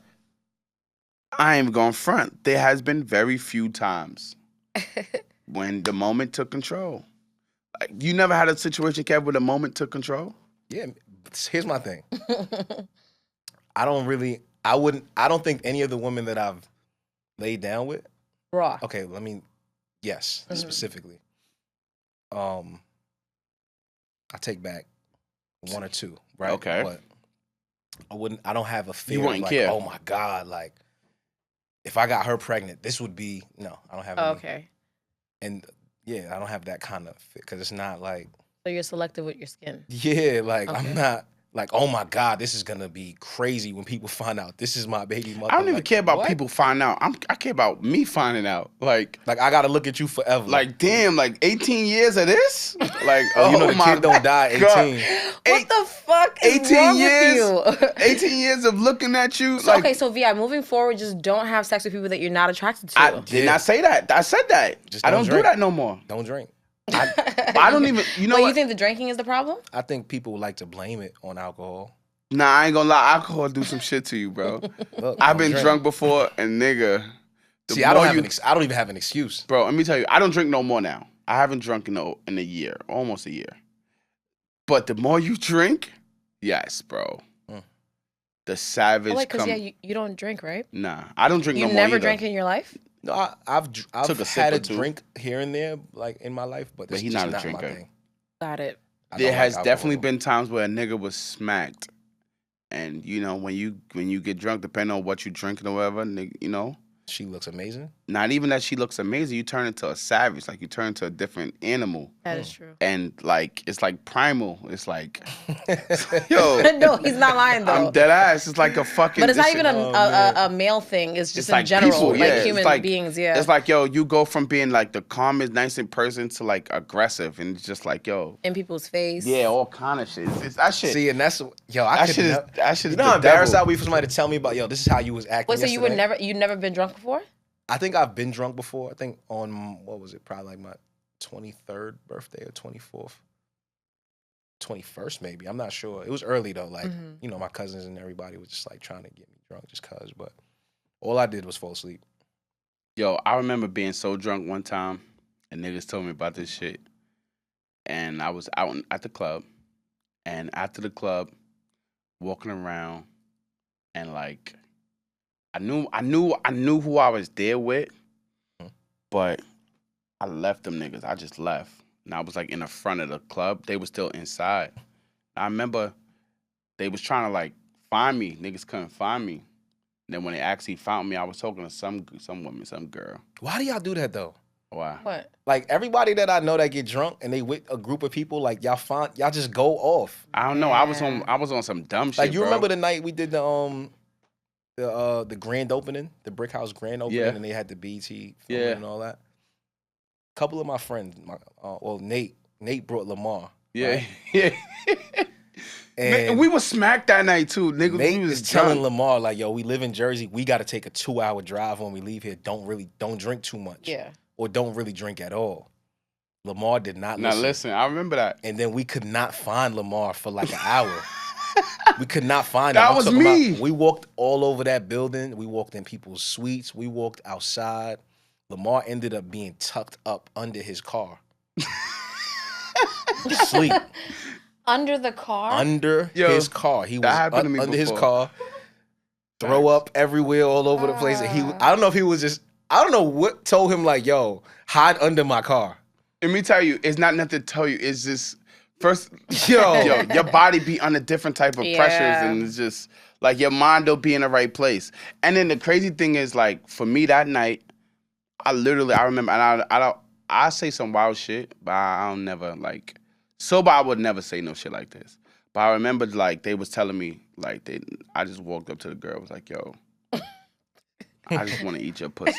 I ain't going front. There has been very few times when the moment took control. Like, you never had a situation, Kev, where the moment took control? Yeah. Here's my thing. I don't think any of the women that I've laid down with. Raw. Okay, yes, specifically. I take back one or two, right? Okay. But I don't have a fear wouldn't like, care. oh my God, like, if I got her pregnant, this would be, no, I don't have any. Okay. And yeah, I don't have that kind of fit, because it's not like. So you're selective with your skin. Yeah, like, I'm not. Like, oh my God, this is gonna be crazy when people find out this is my baby mother. I don't even like, care about what? people finding out. I care about me finding out. Like I gotta look at you forever. Like, damn, like 18 years of this? Like, you know the kid don't die at 18. What the fuck is wrong with you? 18 years of looking at you. So, okay, so Vi, moving forward, just don't have sex with people that you're not attracted to. I did not say that. I said that. I don't do that no more. Don't drink. I don't even, you know what? What? You think the drinking is the problem? I think people like to blame it on alcohol. Nah, I ain't gonna lie. Alcohol do some shit to you, bro. Look, I've been drunk before, and nigga. See, I don't even have an excuse. Bro, let me tell you, I don't drink no more now. I haven't drunk in a year, almost a year. But the more you drink, yes, bro. The savage. Oh, wait, because you don't drink, right? Nah, I don't drink no more. You never either. drank in your life? No, I've Took a had a sip or two. drink here and there, like in my life, but he's not a drinker. my thing. Got it. There has definitely been times where a nigga was smacked, and you know when you get drunk, depending on what you drinking or whatever, nigga, you know. She looks amazing. not even that she looks amazing, you turn into a savage. Like, you turn into a different animal. That is true. And, like, it's like primal. It's like, yo. No, he's not lying, though. I'm dead ass. It's like a fucking... But it's not even a male thing. It's just in general. People, like human beings, yeah. It's like, yo, you go from being, like, the calmest, nicest person to, like, aggressive. And it's just like, yo... In people's face. Yeah, all kind of shit. It's that shit. See, and that's... Yo, that shit is you know how embarrassed I'll be for somebody to tell me about, yo, this is how you was acting Wait, so yesterday? you never been drunk before? I think I've been drunk before. I think on, what was it, probably like my 23rd birthday or 24th. 21st maybe, I'm not sure. It was early though, like, you know, my cousins and everybody was just like trying to get me drunk just cause, but all I did was fall asleep. Yo, I remember being so drunk one time and niggas told me about this shit. And I was out at the club, and after the club, walking around, and like, I knew who I was there with, but I left them niggas. I just left. And I was like in the front of the club. They were still inside. I remember they was trying to like find me. Niggas couldn't find me. And then when they actually found me, I was talking to some woman, some girl. Why do y'all do that though? Why? What? Like everybody that I know that get drunk and they with a group of people, like y'all just go off. I don't know. Yeah. I was on some dumb shit. Like you bro. remember the night we did the grand opening, the Brick House grand opening, Yeah. and they had the BT Yeah. and all that. Couple of my friends, Nate brought Lamar. Yeah, right? yeah. And we was smacked that night too, nigga. Nate We was is telling drunk. Lamar like, "Yo, we live in Jersey. We got to take a 2-hour drive when we leave here. Don't drink too much, Yeah. or don't really drink at all." Lamar did not Now listen. listen, I remember that. And then we could not find Lamar for like an hour. We could not find him. That I'm was talking me. about, we walked all over that building. We walked in people's suites. We walked outside. Lamar ended up being tucked up under his car. Sleep. Under the car? Under Yo, his car. He was that happened to me under his before. car. Throw up everywhere all over the place. And I don't know if he was just, I don't know what told him like, yo, hide under my car. Let me tell you, it's not nothing to tell you. It's just first, Yo. your body be under different type of pressures, and it's just like your mind don't be in the right place. And then the crazy thing is, like for me that night, I remember, and I say some wild shit, but I don't never like sober. I would never say no shit like this. But I remember like they was telling me like I just walked up to the girl, was like, yo, I just want to eat your pussy.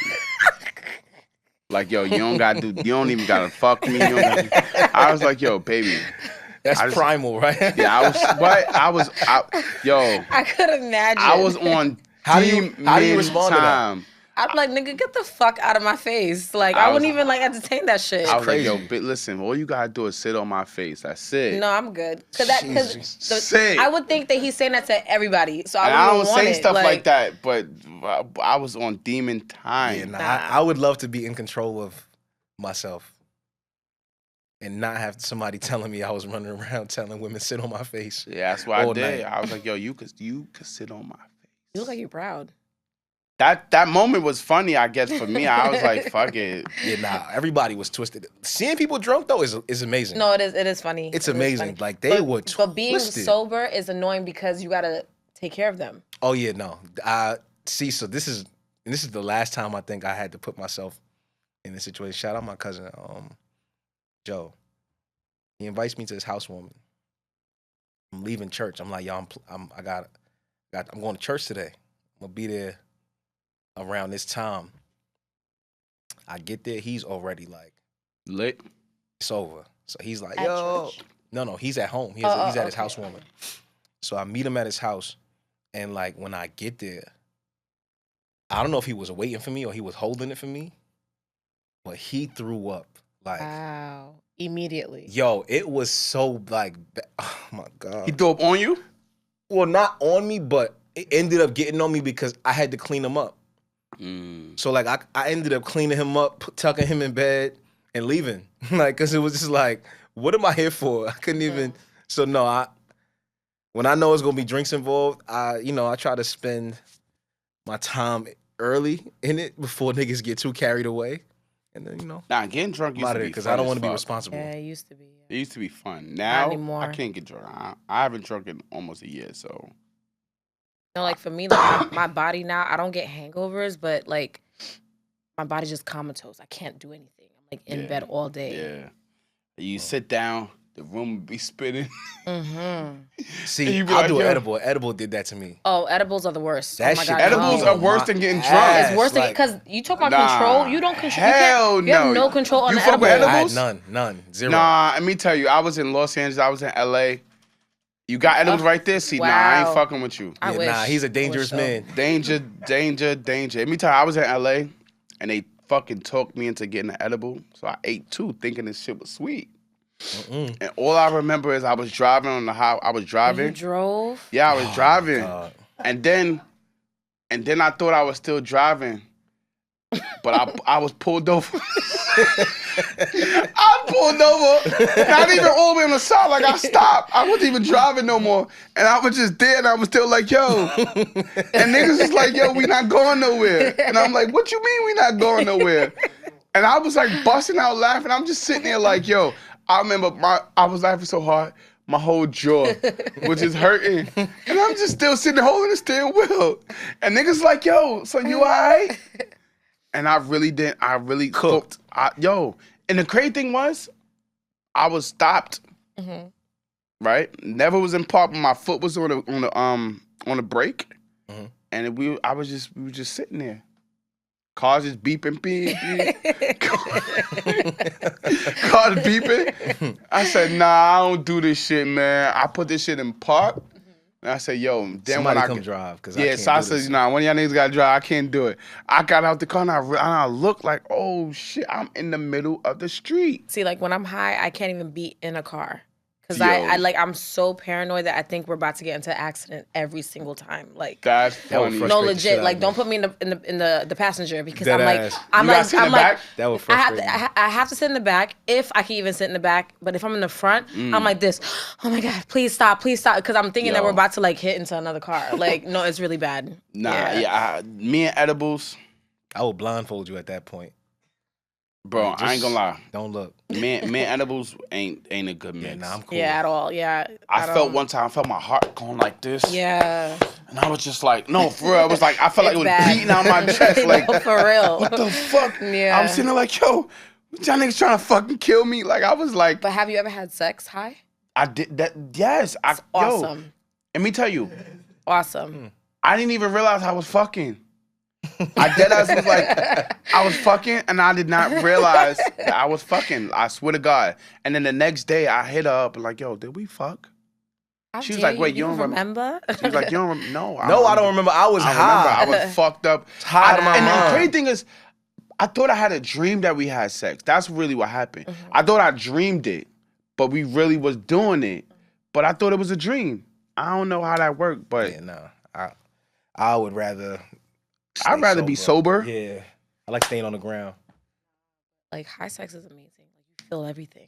Like, yo, you don't even gotta fuck me. I was like, yo, baby. That's primal, right? Yeah, yo. I could imagine. I was on How do you respond to that? I'm like, nigga, get the fuck out of my face. Like, I wouldn't even like entertain that shit. I was like, yo, but listen, all you gotta do is sit on my face. That's it. No, I'm good. Cause Say. I would think that he's saying that to everybody. So And I I wouldn't don't want say it. stuff like that, but I was on demon time. Yeah, I would love to be in control of myself and not have somebody telling me I was running around telling women sit on my face. Yeah, that's what I all did. night. I was like, yo, you could sit on my face. You look like you're proud. That moment was funny, I guess, for me. I was like, fuck it. Yeah, nah, everybody was twisted. Seeing people drunk though is amazing. No, it is funny. It's It is amazing. funny. Like they would twisted. But being sober is annoying because you gotta take care of them. Oh yeah, no. See, so this is the last time I think I had to put myself in this situation. Shout out my cousin, Joe. He invites me to his housewarming. I'm leaving church. I'm like, yo, I'm going to church today. I'm gonna be there around this time. I get there, he's already like Lit. it's over. So he's like, At yo, church? no, he's at home. He's at his okay. housewarming. So I meet him at his house, and like when I get there, I don't know if he was waiting for me or he was holding it for me, but he threw up. Like, Wow. Immediately. yo, it was so like, oh my God. He threw up on you? Well, not on me, but it ended up getting on me because I had to clean him up. So like I ended up cleaning him up, tucking him in bed, and leaving. Like, cause it was just like, what am I here for? I couldn't even. So no, when I know it's gonna be drinks involved, I try to spend my time early in it before niggas get too carried away, and then Nah, getting drunk used to be because fun I don't as want to be fuck. responsible. Yeah, it used to be. It used to be fun. Now anymore. I can't get drunk. I haven't drunk in almost a year, so. No, like for me, like my body now, I don't get hangovers, but like my body's just comatose. I can't do anything. I'm like in bed all day. Yeah. You sit down, the room would be spinning. See, be I'll like, do an yo. edible. Edible did that to me. Oh, edibles are the worst. That oh my shit- God, Edibles no. are worse than getting drunk. ass. It's worse than like- because you talk about control. You don't control. Hell You have no. no control on You the fuck with edible. I had edibles? none, zero. Nah, let me tell you, I was in Los Angeles, I was in LA. You got edibles right there? See, nah, I ain't wow. fucking with you. I Yeah, wish. nah, he's a I wish dangerous so. man. Danger. Let me tell you, I was in LA and they fucking talked me into getting an edible. So I ate 2 thinking this shit was sweet. And all I remember is I was driving on the highway. I was driving. You drove? Yeah, I was driving. God. And then I thought I was still driving. But I was pulled over. I pulled over. Not even all the way on the side. Like I stopped. I wasn't even driving no more. And I was just there and I was still like, yo. And niggas was like, yo, we not going nowhere. And I'm like, what you mean we not going nowhere? And I was like busting out laughing. I'm just sitting there like, yo, I remember I was laughing so hard. My whole jaw was just hurting. And I'm just still sitting there holding the steering wheel. And niggas like, yo, so you all right? And I really didn't. I really Cooked. And the crazy thing was, I was stopped. Right? Never was in park, but my foot was on the brake. And we were just sitting there. Cars just beeping, beep, beep. Cars beeping. I said, nah, I don't do this shit, man. I put this shit in park. And I said, yo, then Somebody when come drive, because I yeah, can't so I do said, this. nah, one of y'all niggas gotta drive. I can't do it. I got out the car and I looked like, oh shit, I'm in the middle of the street. See, like when I'm high, I can't even be in a car. Because Yo. I'm so paranoid that I think we're about to get into an accident every single time. Like That's That would funny. frustrate no, the shit legit. out Like of don't me. put me in the passenger because Dead I'm like ass. I'm You gotta like sit in I'm the like back? That would I have frustrate to me. I have to sit in the back if I can even sit in the back. But if I'm in the front, I'm like this. Oh my God, please stop, because I'm thinking that Yo. we're about to like hit into another car. Like no, it's really bad. Nah, me and edibles, I will blindfold you at that point. bro, I ain't gonna lie. Don't look. Me and edibles ain't a good mix. Yeah, nah, I'm cool. Yeah, at all. Yeah. I at felt all. one time, I felt my heart going like this. Yeah. And I was just like, no, for real. I was like, I felt like it was bad. beating out my chest. Like, No, for real. what the fuck? Yeah. I'm sitting there like, yo, y'all niggas trying to fucking kill me. Like, I was like, But have you ever had sex high? I did that. Yes. Yo, Awesome. let me tell you, Awesome. I didn't even realize I was fucking. I deadass was like, I was fucking and I did not realize that I was fucking. I swear to God. And then the next day I hit her up and like, yo, did we fuck? How She was dare like, wait, you don't remember? She was like, you don't remember? No. No, I don't remember. I was high. I was fucked up. High out of my and mind. the crazy thing is, I thought I had a dream that we had sex. That's really what happened. I thought I dreamed it, but we really was doing it. But I thought it was a dream. I don't know how that worked, but Yeah, nah. I would rather. I'd rather be sober. Yeah, I like staying on the ground. Like high sex is amazing. Like you feel everything.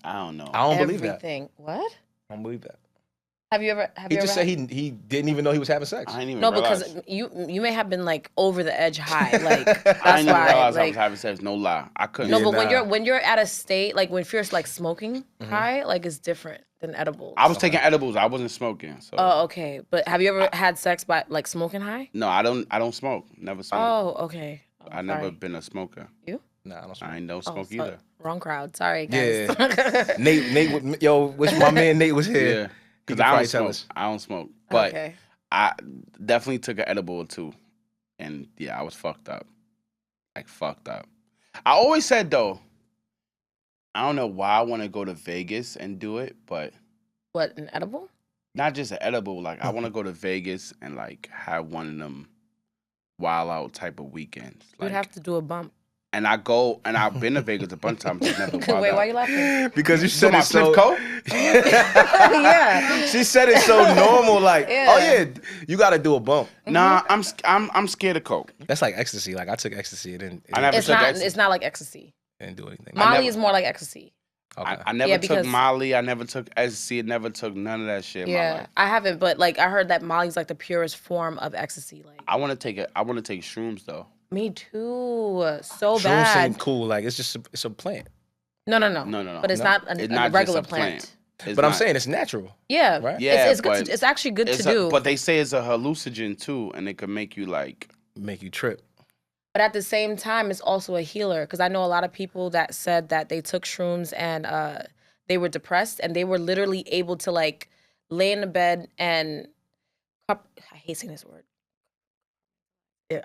I don't know. I don't believe that. Everything. What? I don't believe that. Have you ever? He just said he didn't even know he was having sex. I didn't even No, realize. because you may have been like over the edge high. Like I that's didn't even why. realize I was Like having sex. No lie. I couldn't. no, Yeah, but nah. when you're at a state like when you're like smoking high, like it's different than edibles. I was taking edibles. I wasn't smoking. So Oh, okay. But have you ever had sex by like smoking high? no, I don't smoke. Never smoke. Oh, okay. Oh, I never sorry. been a smoker. You? Nah, I don't smoke. I ain't no Oh, smoke so- either. Wrong crowd. Sorry, guys. Yeah. Nate, yo, wish my man Nate was here. Yeah, He because could I probably don't tell smoke. us. I don't smoke, but Okay. I definitely took an edible or two, and yeah, I was fucked up, like fucked up. I always said though, I don't know why I want to go to Vegas and do it, but What, an edible? not just an edible. Like I want to go to Vegas and like have one of them wild out type of weekends. You'd Like, have to do a bump. and I go and I've been to Vegas a bunch of times. Just never wild Wait, out. why you laughing? Because you So said my it so. Sniff coat? Yeah. She said it so normal, like, Yeah. oh yeah, you got to do a bump. Nah, I'm scared of coke. That's like ecstasy. Like I took ecstasy, it didn't never It's took not. ecstasy. It's not like ecstasy. do anything. Molly never- is more like ecstasy. Okay. I never Yeah, took because- Molly. I never took ecstasy. I never took none of that shit in my Yeah, life. I haven't, but like I heard that Molly's like the purest form of ecstasy. Like I want to take it. I want to take shrooms though. me too. So Shrooms bad. seem cool. Like it's just it's a plant. No. No. But it's No. not It's a not just regular a plant. It's But I'm not- saying it's natural. Yeah, Right? Yeah, It's good. but It's actually good it's to do. But they say it's a hallucinogen too, and it can make you like. Make you trip. But at the same time, it's also a healer because I know a lot of people that said that they took shrooms and they were depressed and they were literally able to like lay in the bed and I hate saying this word.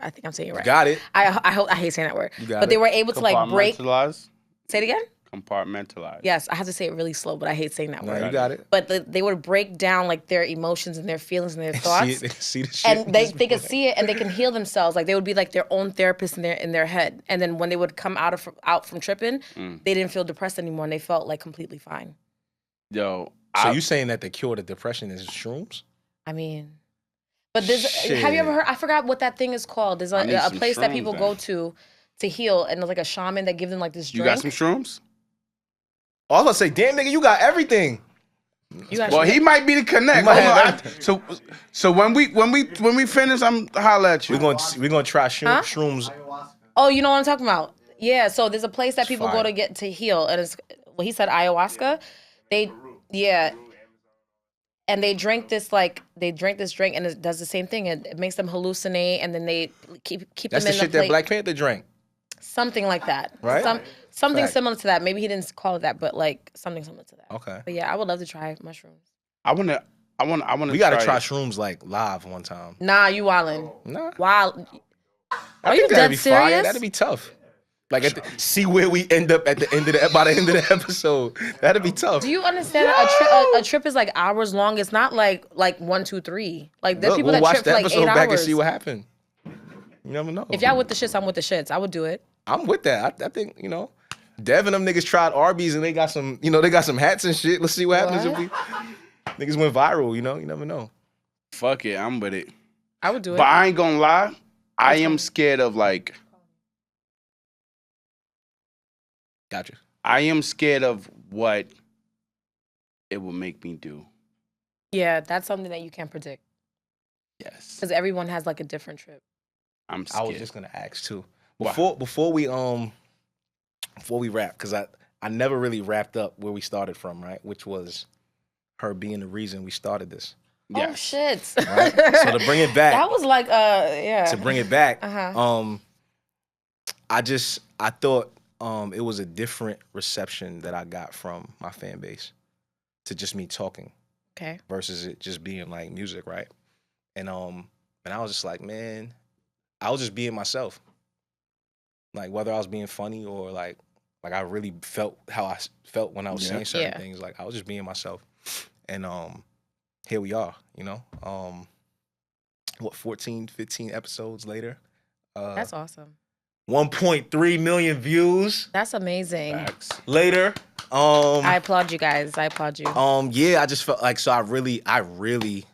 I think I'm saying it right. Got it. I hate saying that word. You got but it. they were able to like break. Compartmentalize? Say it again? Compartmentalize. Yes, I have to say it really slow, but I hate saying that word. You got it. But they would break down like their emotions and their feelings and their thoughts. See the shit. And they could see it and they can heal themselves. Like they would be like their own therapist in their head. And then when they would come out from tripping, they didn't feel depressed anymore and they felt like completely fine. Yo. So you saying that the cure to depression is shrooms? I mean, but have you ever heard? I forgot what that thing is called. There's a place that people go to heal, and there's like a shaman that gives them like this drink. You got some shrooms? Oh, I was gonna say, damn nigga, you got everything. Well, he might be the connect. So when we finish, I'm holla at you. We're gonna try shrooms. Oh, you know what I'm talking about? Yeah. So there's a place that people go to heal, and it's he said ayahuasca. And they drink this drink, and it does the same thing. It makes them hallucinate, and then they keep That's them in the shit that Black Panther drank. Something like that, right? Something similar to that. Maybe he didn't call it that, but like something similar to that. Okay. But yeah, I would love to try mushrooms. I wanna. We gotta try shrooms like live one time. Nah, you wildin'. Nah. Wild. Are you dead serious? That'd be tough. Like see where we end up at the end of by the end of the episode. That'd be tough. Do you understand? A trip is like hours long. It's not like 1, 2, 3. Like there's people that trip for like 8 hours. We'll watch the episode back and see what happened. You never know. If y'all with the shits, I'm with the shits. I would do it. I'm with that. I think Dev and them niggas tried Arby's and they got some hats and shit. Let's see what happens if we niggas went viral. You never know. Fuck it, I'm with it. I would do it. But I ain't gonna lie. I am scared of like. Gotcha. I am scared of what it will make me do. Yeah, that's something that you can't predict. Yes. Because everyone has like a different trip. I'm scared. I was just gonna ask too. Before we wrap, because I never really wrapped up where we started from, right? Which was her being the reason we started this. Yes. Oh shit. Right? So to bring it back. That was like yeah. To bring it back, I thought it was a different reception that I got from my fan base to just me talking. Okay. Versus it just being like music, right? And I was just like, man, I was just being myself. Like whether I was being funny or like I really felt how I felt when I was saying certain things. Like I was just being myself. And here we are, 14, 15 episodes later. That's awesome. 1.3 million views. That's amazing. Facts. Later. I applaud you guys. I applaud you. Yeah, I just felt like I really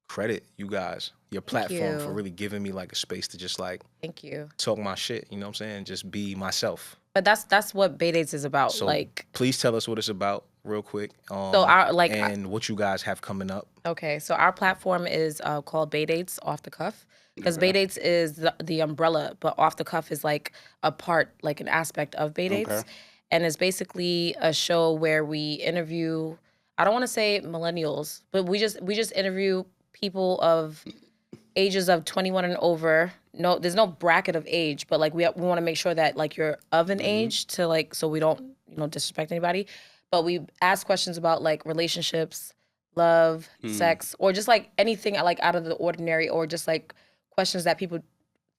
credit you guys, your platform for really giving me like a space to just like thank you. Talk my shit, you know what I'm saying? Just be myself. But that's what Baydates is about. So like please tell us what it's about real quick. So what you guys have coming up. Okay, so our platform is called Baydates Off the Cuff. Because Baydates is the umbrella, but Off the Cuff is like a part, like an aspect of Baydates. Okay. And it's basically a show where we interview, I don't want to say millennials, but we just interview people of ages of 21 and over. No, there's no bracket of age, but like we want to make sure that like you're of an age to like, so we don't, disrespect anybody. But we ask questions about like relationships, love, sex, or just like anything like out of the ordinary, or just like questions that people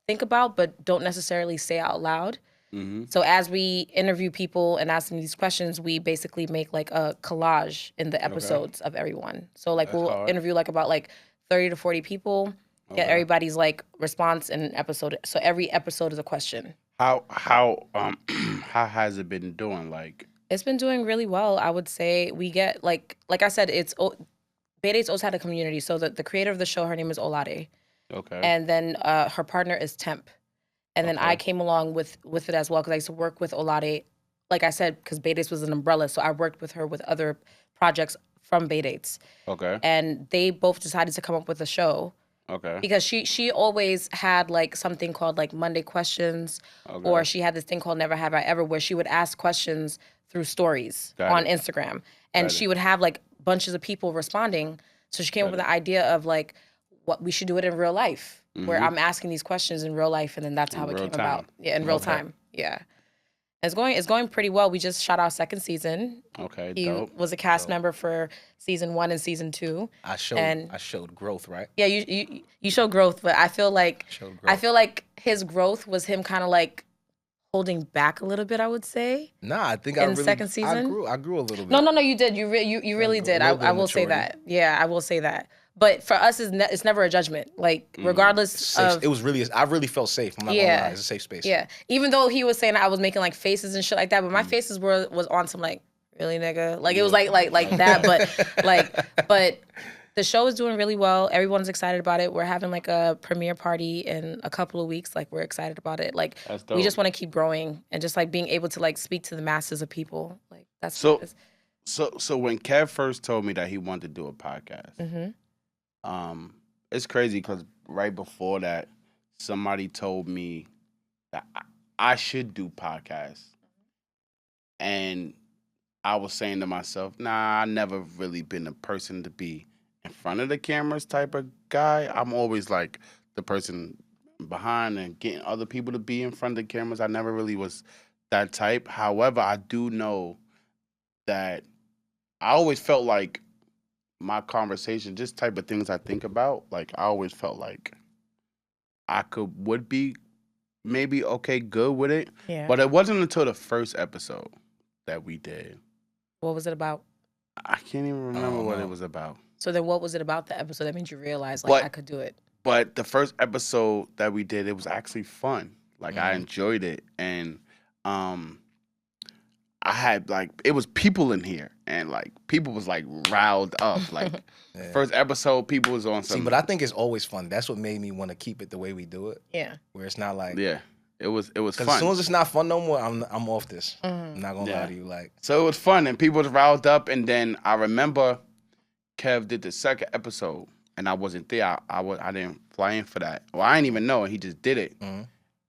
think about but don't necessarily say out loud. Mm-hmm. So as we interview people and ask them these questions, we basically make like a collage in the episodes of everyone. So like we'll interview like about like 30 to 40 people, get everybody's like response in an episode. So every episode is a question. How has it been doing? Like it's been doing really well. I would say we get like I said, Baydates always had a community. So the creator of the show, her name is Olade. Okay. And then her partner is Temp. And then I came along with it as well because I used to work with Olade, like I said, because Baydates was an umbrella. So I worked with her with other projects from Baydates. Okay. And they both decided to come up with a show. Okay. Because she always had like something called like Monday Questions, or she had this thing called Never Have I Ever, where she would ask questions through stories on Instagram. And she would have like bunches of people responding. So she came up with the idea of like, what we should do it in real life, where I'm asking these questions in real life, and then that's how it came about. Yeah, in real time. Yeah. It's going pretty well. We just shot our second season. Okay, he dope. was a cast member for season 1 and season 2. I showed growth, right? Yeah, you showed growth, but I feel like his growth was him kind of like holding back a little bit, I would say. Nah, I think in second season. I grew a little bit. No, you did. You really did. I will say that. Yeah, I will say that. But for us, it's never a judgment. Like, regardless of... It was really... I really felt safe. I'm not gonna lie. It's a safe space. Yeah. Even though he was saying I was making, like, faces and shit like that, but my faces was on some, like, really, nigga? Like, it was like that, but the show is doing really well. Everyone's excited about it. We're having, like, a premiere party in a couple of weeks. Like, we're excited about it. Like, we just want to keep growing and just, like, being able to, like, speak to the masses of people. Like, that's... So when Kev first told me that he wanted to do a podcast... it's crazy because right before that, somebody told me that I should do podcasts. And I was saying to myself, nah, I never really been a person to be in front of the cameras type of guy. I'm always like the person behind and getting other people to be in front of the cameras. I never really was that type. However, I do know that I always felt like my conversation, just type of things I think about, like I always felt like I would be maybe good with it. Yeah. But it wasn't until the first episode that we did. What was it about? I can't even remember what it was about. So then what was it about the episode that made you realize like I could do it? But the first episode that we did, it was actually fun. Like I enjoyed it. And I had like, it was people in here and like people was like riled up. Like first episode, people was on something. See, but I think it's always fun. That's what made me want to keep it the way we do it. Yeah. Where it's not like. Yeah. It was fun. As soon as it's not fun no more, I'm off this. I'm not gonna lie to you. Like, so it was fun and people was riled up. And then I remember Kev did the second episode and I wasn't there. I didn't fly in for that. Well, I didn't even know. He just did it.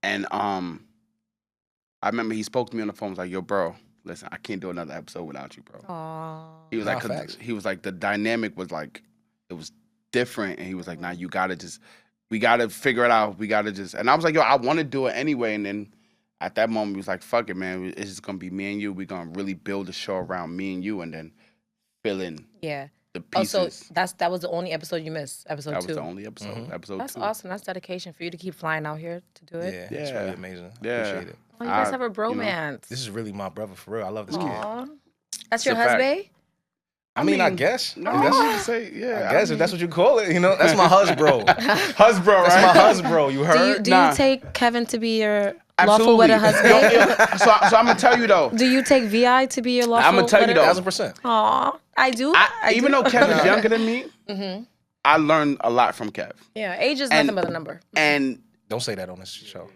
And I remember he spoke to me on the phone. Was like, "Yo, bro, listen, I can't do another episode without you, bro." Aww. He was like, he was like, the dynamic was like, it was different, and he was like, "Nah, you gotta we gotta figure it out. We gotta just." And I was like, "Yo, I want to do it anyway." And then at that moment, he was like, "Fuck it, man. It's just gonna be me and you. We're gonna really build a show around me and you, and then fill in." Yeah. The pieces. So that was the only episode you missed, episode 2. That was the only episode, episode 2. That's awesome. That's dedication for you to keep flying out here to do it. Yeah, it's really amazing. Yeah. Appreciate it. Oh, you guys have a bromance. This is really my brother, for real. I love this kid. That's your husband? I mean, I guess. No, that's what you say. Yeah. I guess if that's what you call it, you know, that's my husbro. Husbro, right? That's my husbro. You heard? Do you take Kevin to be your lawful wedded husband? So I'm gonna tell you though. Do you take Vi to be your lawful? I'm gonna tell you though. 1,000%. Aw, I do. Even though Kevin's younger than me, I learned a lot from Kev. Yeah, age is nothing but a number. And don't say that on this show.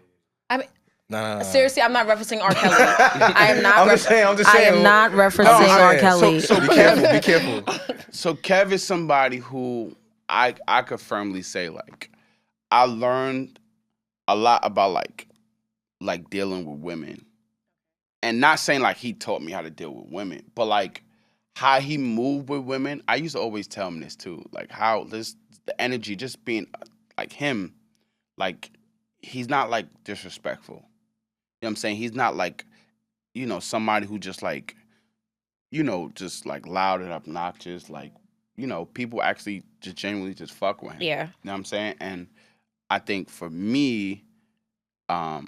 I mean. No. Seriously, I'm not referencing R. Kelly. I am not. I'm just saying. I am not referencing R. Kelly. So be careful. Be careful. So Kev is somebody who I could firmly say like I learned a lot about like dealing with women, and not saying like he taught me how to deal with women, but like how he moved with women. I used to always tell him this too, like how the energy, just being like him, like he's not like disrespectful. You know what I'm saying? He's not like, you know, somebody who just like, you know, just like loud and obnoxious. Like, you know, people actually just genuinely just fuck with him. Yeah. You know what I'm saying? And I think for me, I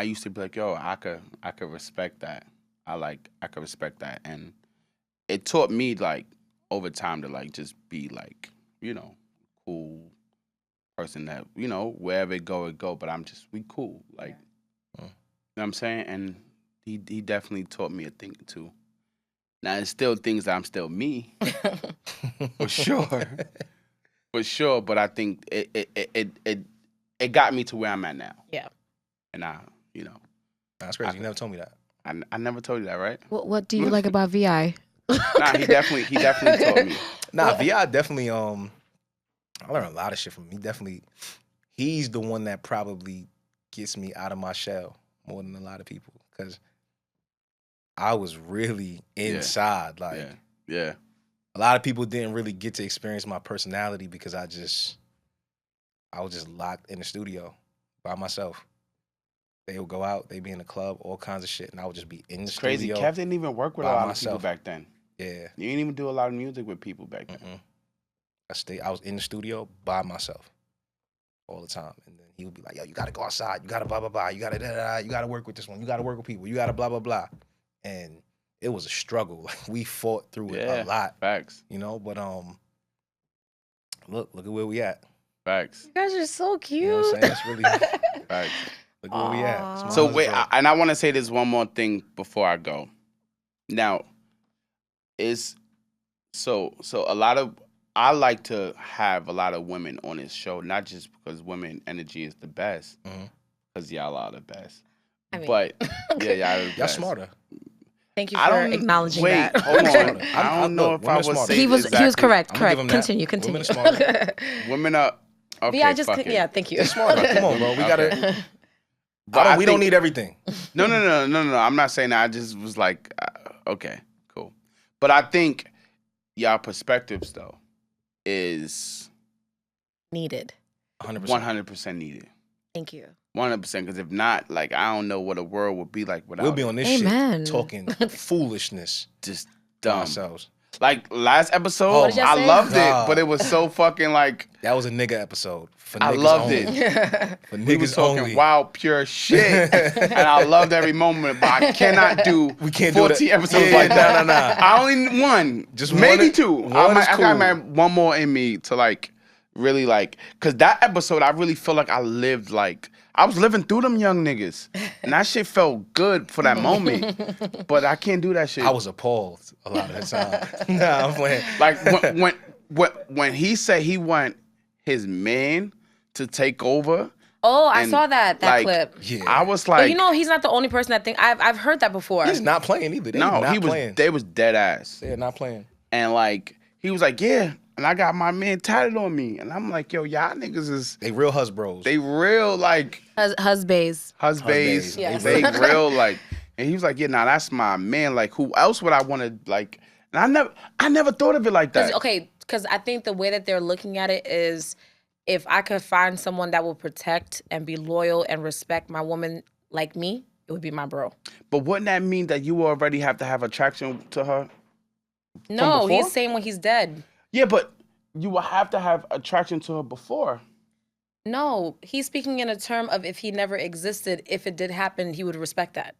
used to be like, yo, I could respect that. I could respect that. And it taught me like over time to like just be like, you know, cool person that, you know, wherever it go, but we cool. Like, you know what I'm saying? And he definitely taught me a thing or two. Now, there's still things that I'm still me. For sure. For sure. But I think it got me to where I'm at now. Yeah. And I, you know. That's crazy. You never told me that. I never told you that, right? What do you like about VI? Nah, he definitely told me. Nah, VI definitely, I learned a lot of shit from him. He's the one that probably gets me out of my shell more than a lot of people. Because I was really inside. Like, yeah. A lot of people didn't really get to experience my personality because I just I was just locked in the studio by myself. They would go out, they'd be in the club, all kinds of shit, and I would just be in the Crazy. studio. Kev didn't even work with a lot of people back then. Yeah. You didn't even do a lot of music with people back then. I was in the studio by myself all the time. And then he would be like, yo, you gotta go outside, you gotta blah, blah, blah, you gotta da-da-da, you gotta work with this one, you gotta work with people, you gotta blah, blah, blah. And it was a struggle. Like, we fought through it a lot. Facts. You know, but look at where we at. Facts. You guys are so cute. You know what I'm saying? It's really Facts. Look at where we at. So wait, and I want to say this one more thing before I go. Now, I like to have a lot of women on this show, not just because women energy is the best, because y'all are the best. I mean, but y'all smarter. Thank you for acknowledging that. Wait, hold on. I don't know if I was saying he was correct. Continue. Women are smarter. Women are. Okay, thank you. Smarter. Come on, bro. We gotta. We don't need everything. No. I'm not saying that. I just was like, okay, cool. But I think y'all perspectives though is needed. 100% needed. Thank you. 100%. Because if not, like, I don't know what a world would be like without. We'll be on this shit talking foolishness, just dumb ourselves. Like last episode, I loved it, but it was so fucking like that was a nigga episode. For I niggas loved only. it. For we was niggas talking only. wild, pure shit, and I loved every moment. But I cannot do 14 episodes like that. Nah. I only need one, just maybe one, two. I got one more in me to like really like, because that episode I really feel like I lived like. I was living through them young niggas, and that shit felt good for that moment. But I can't do that shit. I was appalled a lot of the time. Nah, I'm playing. Like when he said he want his man to take over. Oh, I saw that clip. Yeah, I was like, but you know, he's not the only person that think. I've heard that before. He's not playing either. They was dead ass. They're not playing. And like he was like, yeah. And I got my man tatted on me. And I'm like, yo, y'all niggas is... They real husbros. They real, like... Husbays. Yes. They real, like... And he was like, yeah, nah, that's my man. Like, who else would I want to, like... And I never thought of it like that. Because I think the way that they're looking at it is, if I could find someone that will protect and be loyal and respect my woman like me, it would be my bro. But wouldn't that mean that you already have to have attraction to her? No, he's saying when he's dead. Yeah, but you will have to have attraction to her before. No, he's speaking in a term of if he never existed, if it did happen, he would respect that.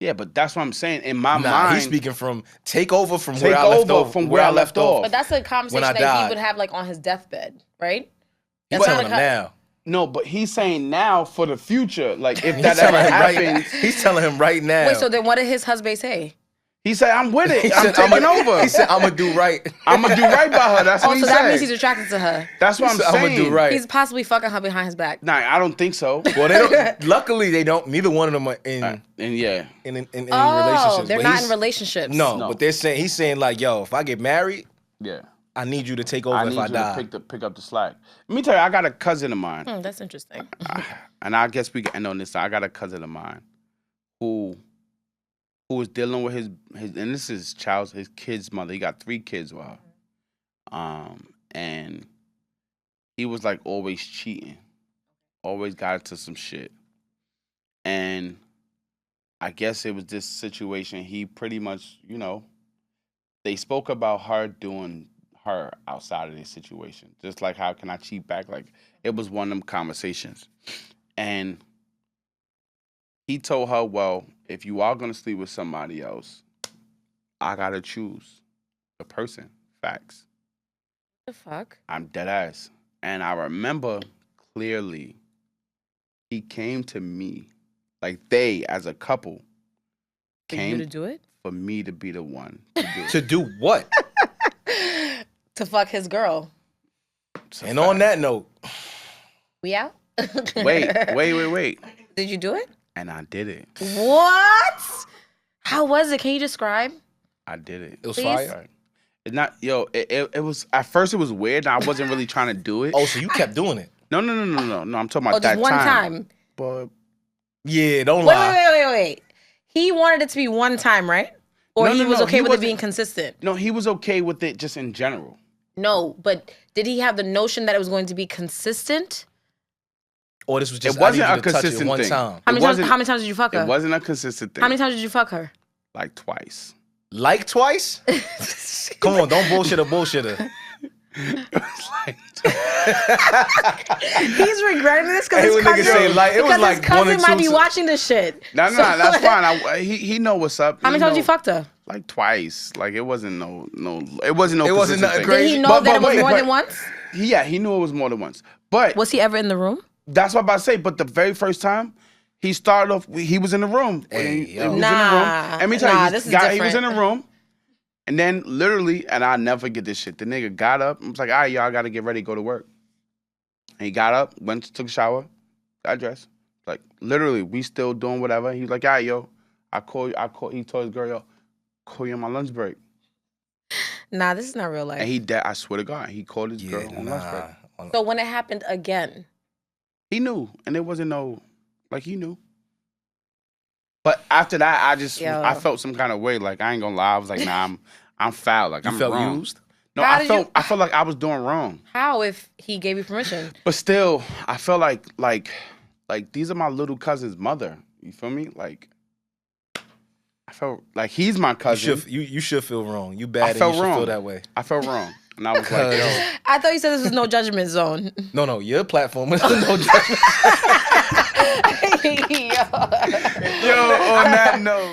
Yeah, but that's what I'm saying. In my mind, he's speaking from take over from where I left off. But that's a conversation that he would have like on his deathbed, right? He's telling him now. No, but he's saying now for the future. Like if that ever happens, he's telling him right now. Wait, so then what did his husband say? He said, I'm with it. I'm taking over. He said, I'm going to do right. I'm going to do right by her. That's what he said. So that means he's attracted to her. That's what I'm saying. I'm going to do right. He's possibly fucking her behind his back. Nah, I don't think so. Well, they don't. Luckily, they don't. Neither one of them are in relationships. They're not in relationships. No, but he's saying like, yo, if I get married, I need you to take over if I die. I need you to pick up the slack. Let me tell you, I got a cousin of mine. That's interesting. And I guess we can end on this. I got a cousin of mine who was dealing with his and this is his kid's mother. He got 3 kids with her. And he was like always cheating. Always got into some shit. And I guess it was this situation. He pretty much, you know, they spoke about her doing her outside of this situation. Just like, how can I cheat back? Like, it was one of them conversations. And he told her, well, if you are going to sleep with somebody else, I got to choose the person. Facts. What the fuck? I'm dead ass. And I remember clearly he came to me, like they as a couple came to do it? For me to be the one to do it. To do what? To fuck his girl. And on that note. We out? Wait. Did you do it? And I did it. What? How was it? Can you describe? I did it. It was fire. It's not, it was, at first it was weird. I wasn't really trying to do it. Oh, so you kept doing it? No. I'm talking about that just one time. But yeah, don't lie. Wait. He wanted it to be one time, right? Or he was okay with it being consistent? No, he was okay with it just in general. No, but did he have the notion that it was going to be consistent? Or this was just It wasn't I a need you to touch it consistent one thing. time. How many times did you fuck her? It wasn't a consistent thing. How many times did you fuck her? Like twice. Like twice? Come on, don't bullshit a bullshitter. It was like He's regretting this because Hey, his when niggas say cousin, like, it was like his cousin 1 or 2 might be watching this shit. No, So- that's fine. He know what's up. How many times you fucked her? Like twice. Like it wasn't no. It wasn't no. It wasn't consistent nothing thing. crazy. Did he know But that it was wait, more but- than once? He knew it was more than once. But Was he ever in the room? that's what I'm about to say. But the very first time, he started off. He was in the room. Hey, He yo. was in the Nah. room. Let me tell Nah, you, this is he was in different. the room, and then literally, and I'll never forget this shit. The nigga got up and was like, "All right, y'all got to get ready, go to work." And he got up, went, took a shower, got dressed. Like literally, we still doing whatever. He was like, "All right, yo, I call you." He told his girl, "Yo, call you on my lunch break." Nah, this is not real life. And I swear to God, he called his girl on lunch break. So when it happened again, He knew, and it wasn't he knew. But after that, I felt some kind of way. Like I ain't gonna lie, I was like, nah, I'm foul. Like You I'm felt wrong. used? No, How I did felt you- I felt like I was doing wrong. how if he gave you permission? But still, I felt like these are my little cousin's mother. You feel me? Like I felt like he's my cousin. You should feel wrong. You I bad and felt you should wrh feel that way. I felt wrong, and I was like, yo. I thought you said this was no judgment zone. No, your platform is no judgment. Yo. Yo, on that note.